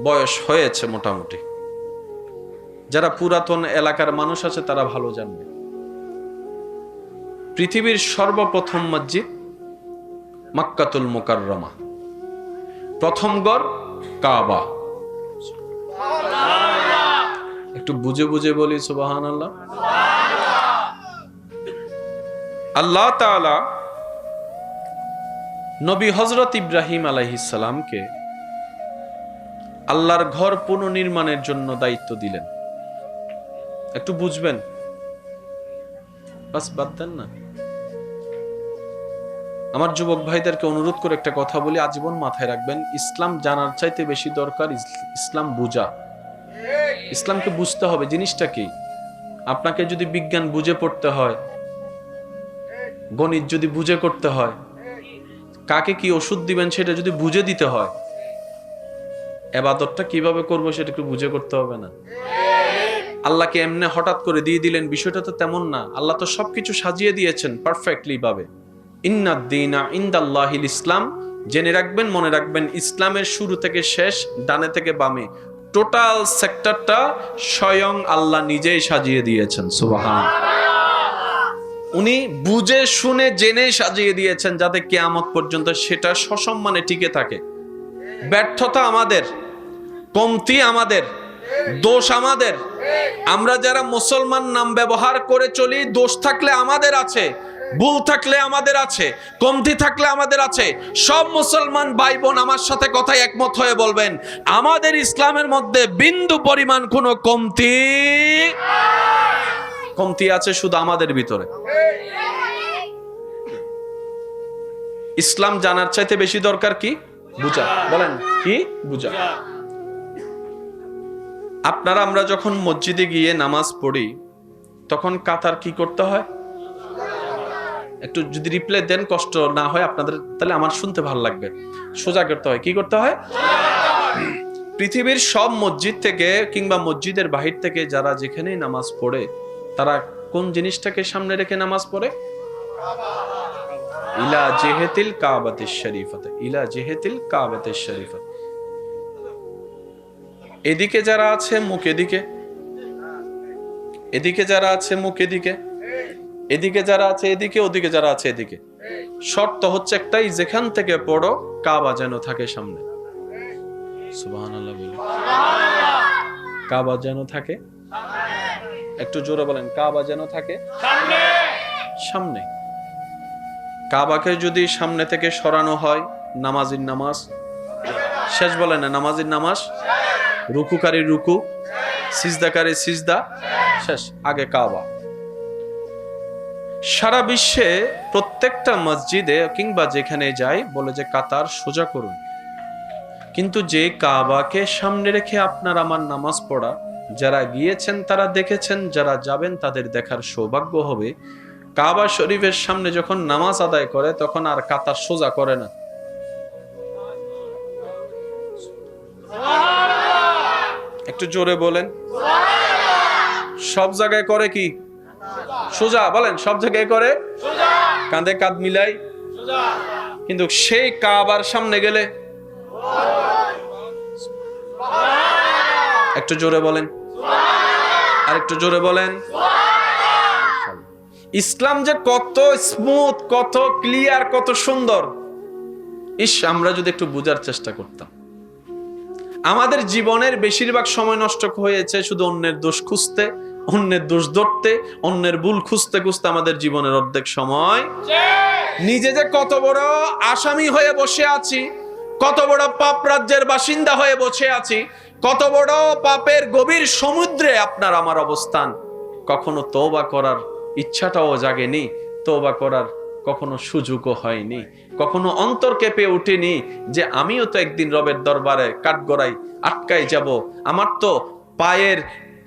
বয়স হয়েছে। মোটামুটি যারা পুরাতন এলাকার মানুষ আছে তারা ভালো জানবে। পৃথিবীর সর্বপ্রথম মসজিদ মক্কাতুল মুকাররমা, প্রথম ঘর কাবা। একটু বুঝে বুঝে বলি সুবহানাল্লাহ। আল্লাহ তাআলা নবী হযরত ইব্রাহিম আলাইহিস সালামকে আল্লাহর ঘর পুনর্নির্মাণের জন্য দায়িত্ব দিলেন। একটু বুঝবেন, বাস বাদ দেন না। আমার যুবক ভাইদেরকে অনুরোধ করে একটা কথা বলি, আজীবন মাথায় রাখবেন, ইসলাম জানার চাইতে বেশি দরকার ইসলাম বুঝা। ইসলামকে বুঝতে হবে জিনিসটা কি। আপনাকে যদি বিজ্ঞান বুঝে পড়তে হয়, গণিত যদি বুঝে করতে হয়, কাকে কি ওষুধ দিবেন সেটা যদি বুঝে দিতে হয়, ইবাদতটা কিভাবে করবো সেটা একটু বুঝে করতে হবে না? আল্লাহকে এমনি হঠাৎ করে দিয়ে দিলেন, বিষয়টা তো তেমন না। আল্লাহ তো সবকিছু সাজিয়ে দিয়েছেন পারফেক্টলি ভাবে। ইন্নাদ-দীনা ইনদাল্লাহিল ইসলাম। জেনে রাখবেন, মনে রাখবেন, ইসলামের শুরু থেকে শেষ, ডানে থেকে বামে টোটাল সেক্টরটা স্বয়ং আল্লাহ নিজেই সাজিয়ে দিয়েছেন। সুবহানাল্লাহ। উনি বুঝে শুনে জেনে সাজিয়ে দিয়েছেন যাতে কিয়ামত পর্যন্ত সেটা সসম্মানে টিকে থাকে। ব্যর্থতা আমাদের, কমতি আমাদের, দোষ আমাদের। আমরা যারা মুসলমান নাম ব্যবহার করে চলি, দোষ থাকলে আমাদের আছে, ভুল থাকলে আমাদের আছে, কমতি থাকলে আমাদের আছে। সব মুসলমান ভাই বোন আমার সাথে কথায় একমত হয়ে বলবেন, আমাদের ইসলামের মধ্যে বিন্দু পরিমাণ কোনো কমতি আছে শুধু আমাদের ভিতরে। ইসলাম জানার চাইতে বেশি দরকার কি? বুঝা। বলেন কি? বুঝা। আপনারা আমরা যখন মসজিদে গিয়ে নামাজ পড়ি তখন কাতার কি করতে হয়? একটু যদি রিপ্লাই দেন, কষ্ট না হয় আপনাদের, তাহলে আমার শুনতে ভালো লাগবে। সোজা করতে হয়। কি করতে হয়? পৃথিবীর সব মসজিদ থেকে কিংবা মসজিদের বাহির থেকে যারা যেখানেই নামাজ পড়ে তারা কোন জিনিসটাকে সামনে রেখে নামাজ পড়ে? ইলা জিহাতিল কাবাতিশ শরীফাতে, ইলা জিহাতিল কাবাতিশ শরীফাতে। এদিকে যারা আছে মুখ এদিকে, এদিকে যারা আছে মুখ এদিকে, এদিকে যারা আছে এদিকে, ওদিকে যারা আছে এদিকে। শর্ত হচ্ছে একটাই, যেখান থেকে পড়ো কাবা যেন থাকে সামনে। সুবহানাল্লাহ বলে। কাবা যেন থাকে, একটু জোরে বলেন, কাবা যেন থাকে সামনে। কাবাকে যদি সামনে থেকে সরানো হয়, নামাজির নামাজ শেষ। বলে না নামাজির নামাজ, রুকুকারী রুকু, সিজদাকারী সিজদা শেষ, আগে কাবা। সারা বিশ্বে প্রত্যেকটা মসজিদে কিংবা যেখানে যাই বলে যে কাতার সোজা করুন, কিন্তু যে কাবাকে সামনে রেখে আপনার আমার নামাজ পড়া, যারা গিয়েছেন তারা দেখেছেন, যারা যাবেন তাদের দেখার সৌভাগ্য হবে। কাবা শরীফের সামনে যখন নামাজ আদায় করে তখন আর কাতার সোজা করে না। একটু জোরে বলেন। সব জায়গায় করে কি? সোজা। বলেন সব জায়গায় করে কাঁধে কাঁধ মিলাই, কিন্তু সেই কাবার সামনে গেলে একটু জোরে বলেন, আর একটু জোরে বলেন। ইসলাম যে কত স্মুথ, কত ক্লিয়ার, কত সুন্দর। ইস, আমরা যদি একটু বোঝার চেষ্টা করতাম। আমাদের জীবনের বেশিরভাগ সময় নষ্ট হয়েছে শুধু অন্যের দোষ খুঁজতে, অন্যের দোষ ধরতে, অন্যের ভুল খুঁজতে খুঁজতে। আমাদের জীবনের অর্ধেক সময় নিজে যে কত বড় আসামি হয়ে বসে আছি, কত বড় পাপ রাজ্যের বাসিন্দা হয়ে বসে আছি, কত বড় পাপের গভীর সমুদ্রে আপনার আমার অবস্থান। কখনো তওবা করার ইচ্ছাটাও জাগেনি, তওবা করার কখনো সুযোগও হয়নি, কখনো অন্তর কেঁপে উঠেনি যে আমিও তো একদিন রবের দরবারে কাঠগড়াই আটকাই যাব। আমার তো পায়ের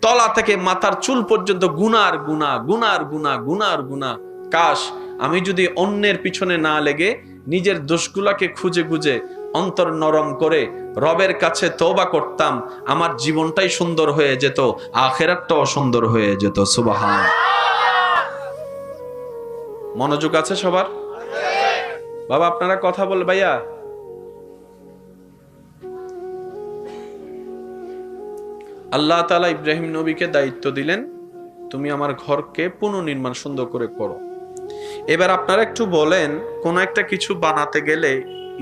তলা থেকে মাথার চুল পর্যন্ত গুনার গুনাহ, গুনার গুনাহ, গুনার গুনাহ। কাশ আমি যদি অন্যের পিছনে না লেগে নিজের দোষগুলাকে খুঁজে খুঁজে অন্তর নরম করে রবের কাছে তওবা করতাম, আমার জীবনটাই সুন্দর হয়ে যেত, আখিরাতটাও সুন্দর হয়ে যেত। সুবহান। মনোযোগ আছে সবার? বাবা আপনারা কথা বল। ভাইয়া আল্লাহ তাআলা ইব্রাহিম নবীকে দায়িত্ব দিলেন, তুমি আমার ঘরকে পুনর্নির্মাণ সুন্দর করে করো। এবার আপনারা একটু বলেন, কোন একটা কিছু বানাতে গেলে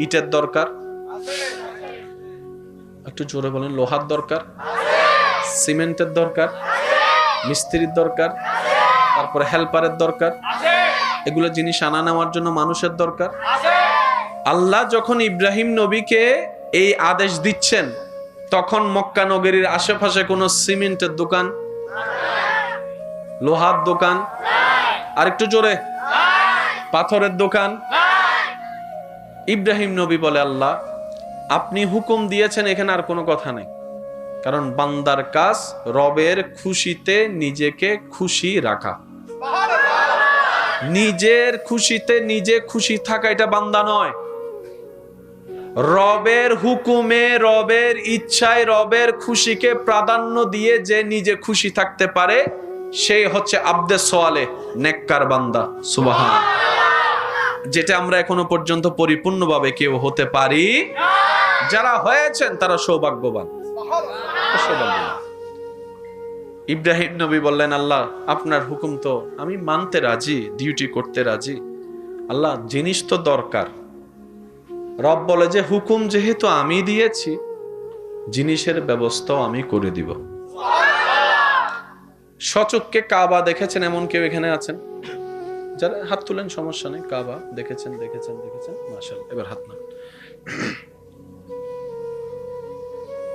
ইটের দরকার, একটু জোরে বলেন, লোহার দরকার, সিমেন্টের দরকার, মিস্ত্রির দরকার, তারপরে হেল্পারের দরকার, এগুলো জিনিস আনা নেওয়ার জন্য মানুষের দরকার। আল্লাহ যখন ইব্রাহিম নবীকে এই আদেশ দিচ্ছেন, তখন মক্কা নগরীর আশেপাশে কোনো সিমেন্টের দোকান, লোহার দোকান, আর একটু জোরে, পাথরের দোকান। ইব্রাহিম নবী বলে, আল্লাহ আপনি হুকুম দিয়েছেন, এখানে আর কোনো কথা নেই। কারণ বান্দার কাজ রবের খুশিতে নিজেকে খুশি রাখা, নিজের খুশিতে নিজে খুশি থাকা, এটা বান্দা নয়। রবের হুকুমে, রবের ইচ্ছায়, রবের খুশিকে প্রাধান্য দিয়ে যে নিজে খুশি থাকতে পারে, সেই হচ্ছে আব্দে সোয়ালে, নেককার বান্দা। সুবহান। যেটা আমরা এখনো পর্যন্ত পরিপূর্ণভাবে কেউ হতে পারি। যারা হয়েছেন তারা সৌভাগ্যবান। ইব্রাহিম নবী বললেন, আল্লাহ আপনার হুকুম তো আমি মানতে রাজি, ডিউটি করতে রাজি। আল্লাহ জিনিস তো দরকার। রব বলে যে হুকুম যেহেতু আমি দিয়েছি, জিনিসের ব্যবস্থাও আমি করে দিব। সচক্ষে কাবা দেখেছেন এমন কেউ এখানে আছেন? যারা হাত তুলেন, সমস্যা নেই। কাবা দেখেছেন? মাশাআল্লাহ। এবার হাত না।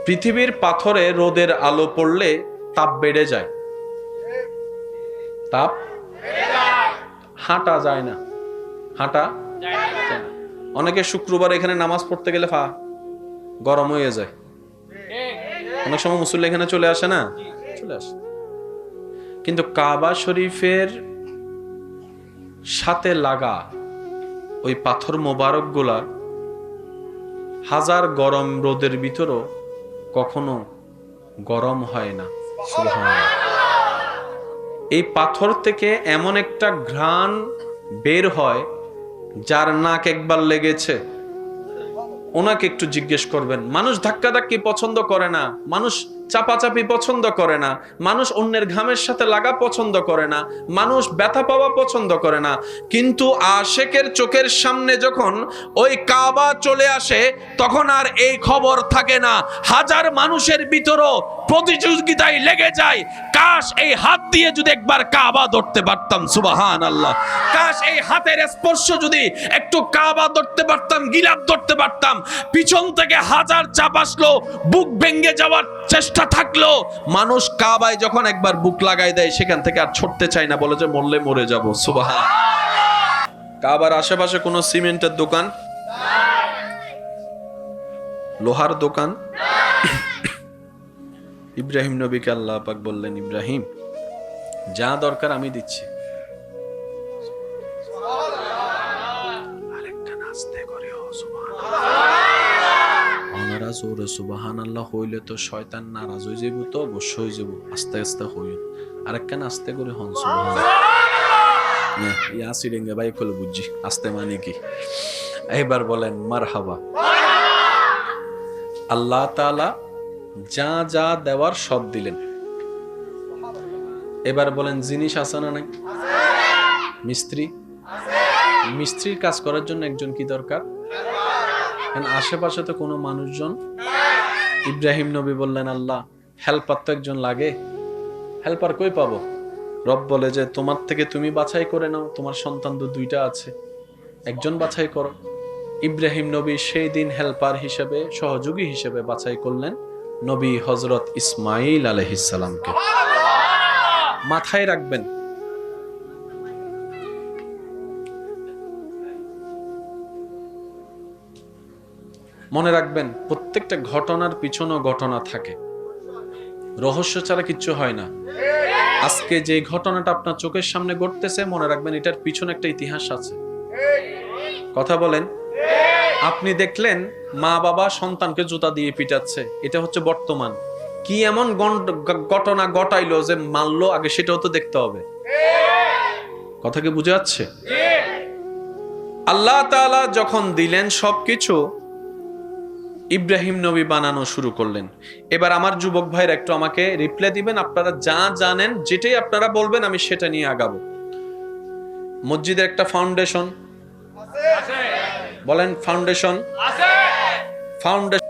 পৃথিবীর পাথরে রোদের আলো পড়লে তাপ বেড়ে যায়, তাপ হাঁটা যায় না, হাঁটা যায় না। অনেকে শুক্রবার এখানে নামাজ পড়তে গেলে গরম হয়ে যায়। অনেক সময় মুসল্লি এখানে চলে আসে না, চলে আসে। কিন্তু কাবা শরীফের সাথে লাগা ওই পাথর মোবারক গুলা হাজার গরম রোদের ভিতরও কখনো গরম হয় না। সুবহানাল্লাহ। এই পাথর থেকে এমন একটা ঘ্রাণ বের হয়, যার নাক একবার লেগেছে ওনাকে একটু জিজ্ঞেস করবেন। মানুষ ধাক্কাধাক্কি পছন্দ করে না, মানুষ চাপাচাপি পছন্দ করে না, মানুষ অন্যের ঘামের সাথে লাগা পছন্দ করে না, মানুষ ব্যথা পাওয়া পছন্দ করে না। কিন্তু আশেকের চোখের সামনে যখন ওই কাবা চলে আসে, তখন আর এই খবর থাকে না। হাজার মানুষের ভিতরও প্রতিযোগিতায় লেগে যায়, কাশ এই হাত দিয়ে যদি একবার কাবা ধরতে পারতাম। সুবহানাল্লাহ। কাশ এই হাতের স্পর্শ যদি একটু কাবা ধরতে পারতাম, গিলাফ ধরতে পারতাম। পিছন থেকে হাজার চাপ আসলো, বুক ভেঙে যাওয়ার চেষ্টা থাকলো, মানুষ কাবায় যখন একবার বুক লাগাই দেয়, সেখান থেকে আর ছুটতে চায় না, বলে যে মরলে মরে যাব। সুবহানাল্লাহ। কাবার আশেপাশে কোনো সিমেন্টের দোকান, লোহার দোকান। ইব্রাহিম নবীকে আল্লাহ পাক বললেন, ইব্রাহিম যা দরকার আমি দিচ্ছি। সুবহানাল্লাহ হইলে তো শয়তান নারাজ হয়ে যাবো, তো অবশ্যই যাবো। আস্তে আস্তে হইল, আরেকখান আস্তে করে হন। সুবহানাল্লাহ। ভাই কলে বুঝছি আস্তে মানে কি। এবার বলেন মারহাবা। আল্লাহ তাআলা যা যা দেওয়ার সব দিলেন। এবার বলেন জিনিস আছে না নাই? মিস্ত্রি, মিস্ত্রির কাজ করার জন্য একজন কি দরকার? আশেপাশে তো কোনো মানুষজন। ইব্রাহিম নবী বললেন, আল্লাহ হেল্পার তো একজন লাগে, হেল্পার কই পাবো? রব বলে যে তোমার থেকে তুমি বাছাই করে নাও, তোমার সন্তান তো দুইটা আছে, একজন বাছাই করো। ইব্রাহিম নবী সেই দিন হেল্পার হিসেবে, সহযোগী হিসেবে বাছাই করলেন নবী হযরত ইসমাঈল আলাইহিস সালামকে। মাথায় রাখবেন, মনে রাখবেন, প্রত্যেকটা ঘটনার পিছনেও ঘটনা থাকে, রহস্য ছাড়া কিচ্ছু হয় না। আজকে যে ঘটনাটা আপনার চোখের সামনে ঘটতেছে, মনে রাখবেন এটার পিছনে একটা ইতিহাস আছে। কথা বলেন। আপনি দেখলেন মা বাবা সন্তানকে জুতা দিয়ে পিটাচ্ছে, এটা হচ্ছে বর্তমান। কি এমন ঘটনা ঘটাইলো যে মারলো, আগে সেটাও তো দেখতে হবে। কথা কি বুঝে যাচ্ছে? আল্লাহ তাআলা যখন দিলেন সবকিছু, ইব্রাহিম নবী বানানো শুরু করলেন। এবার আমার যুবক ভাইরা একটু আমাকে রিপ্লাই দিবেন, আপনারা যা জানেন যেটাই আপনারা বলবেন আমি সেটা নিয়ে আগাবো। মসজিদের একটা ফাউন্ডেশন বলেন, ফাউন্ডেশন ফাউন্ডেশন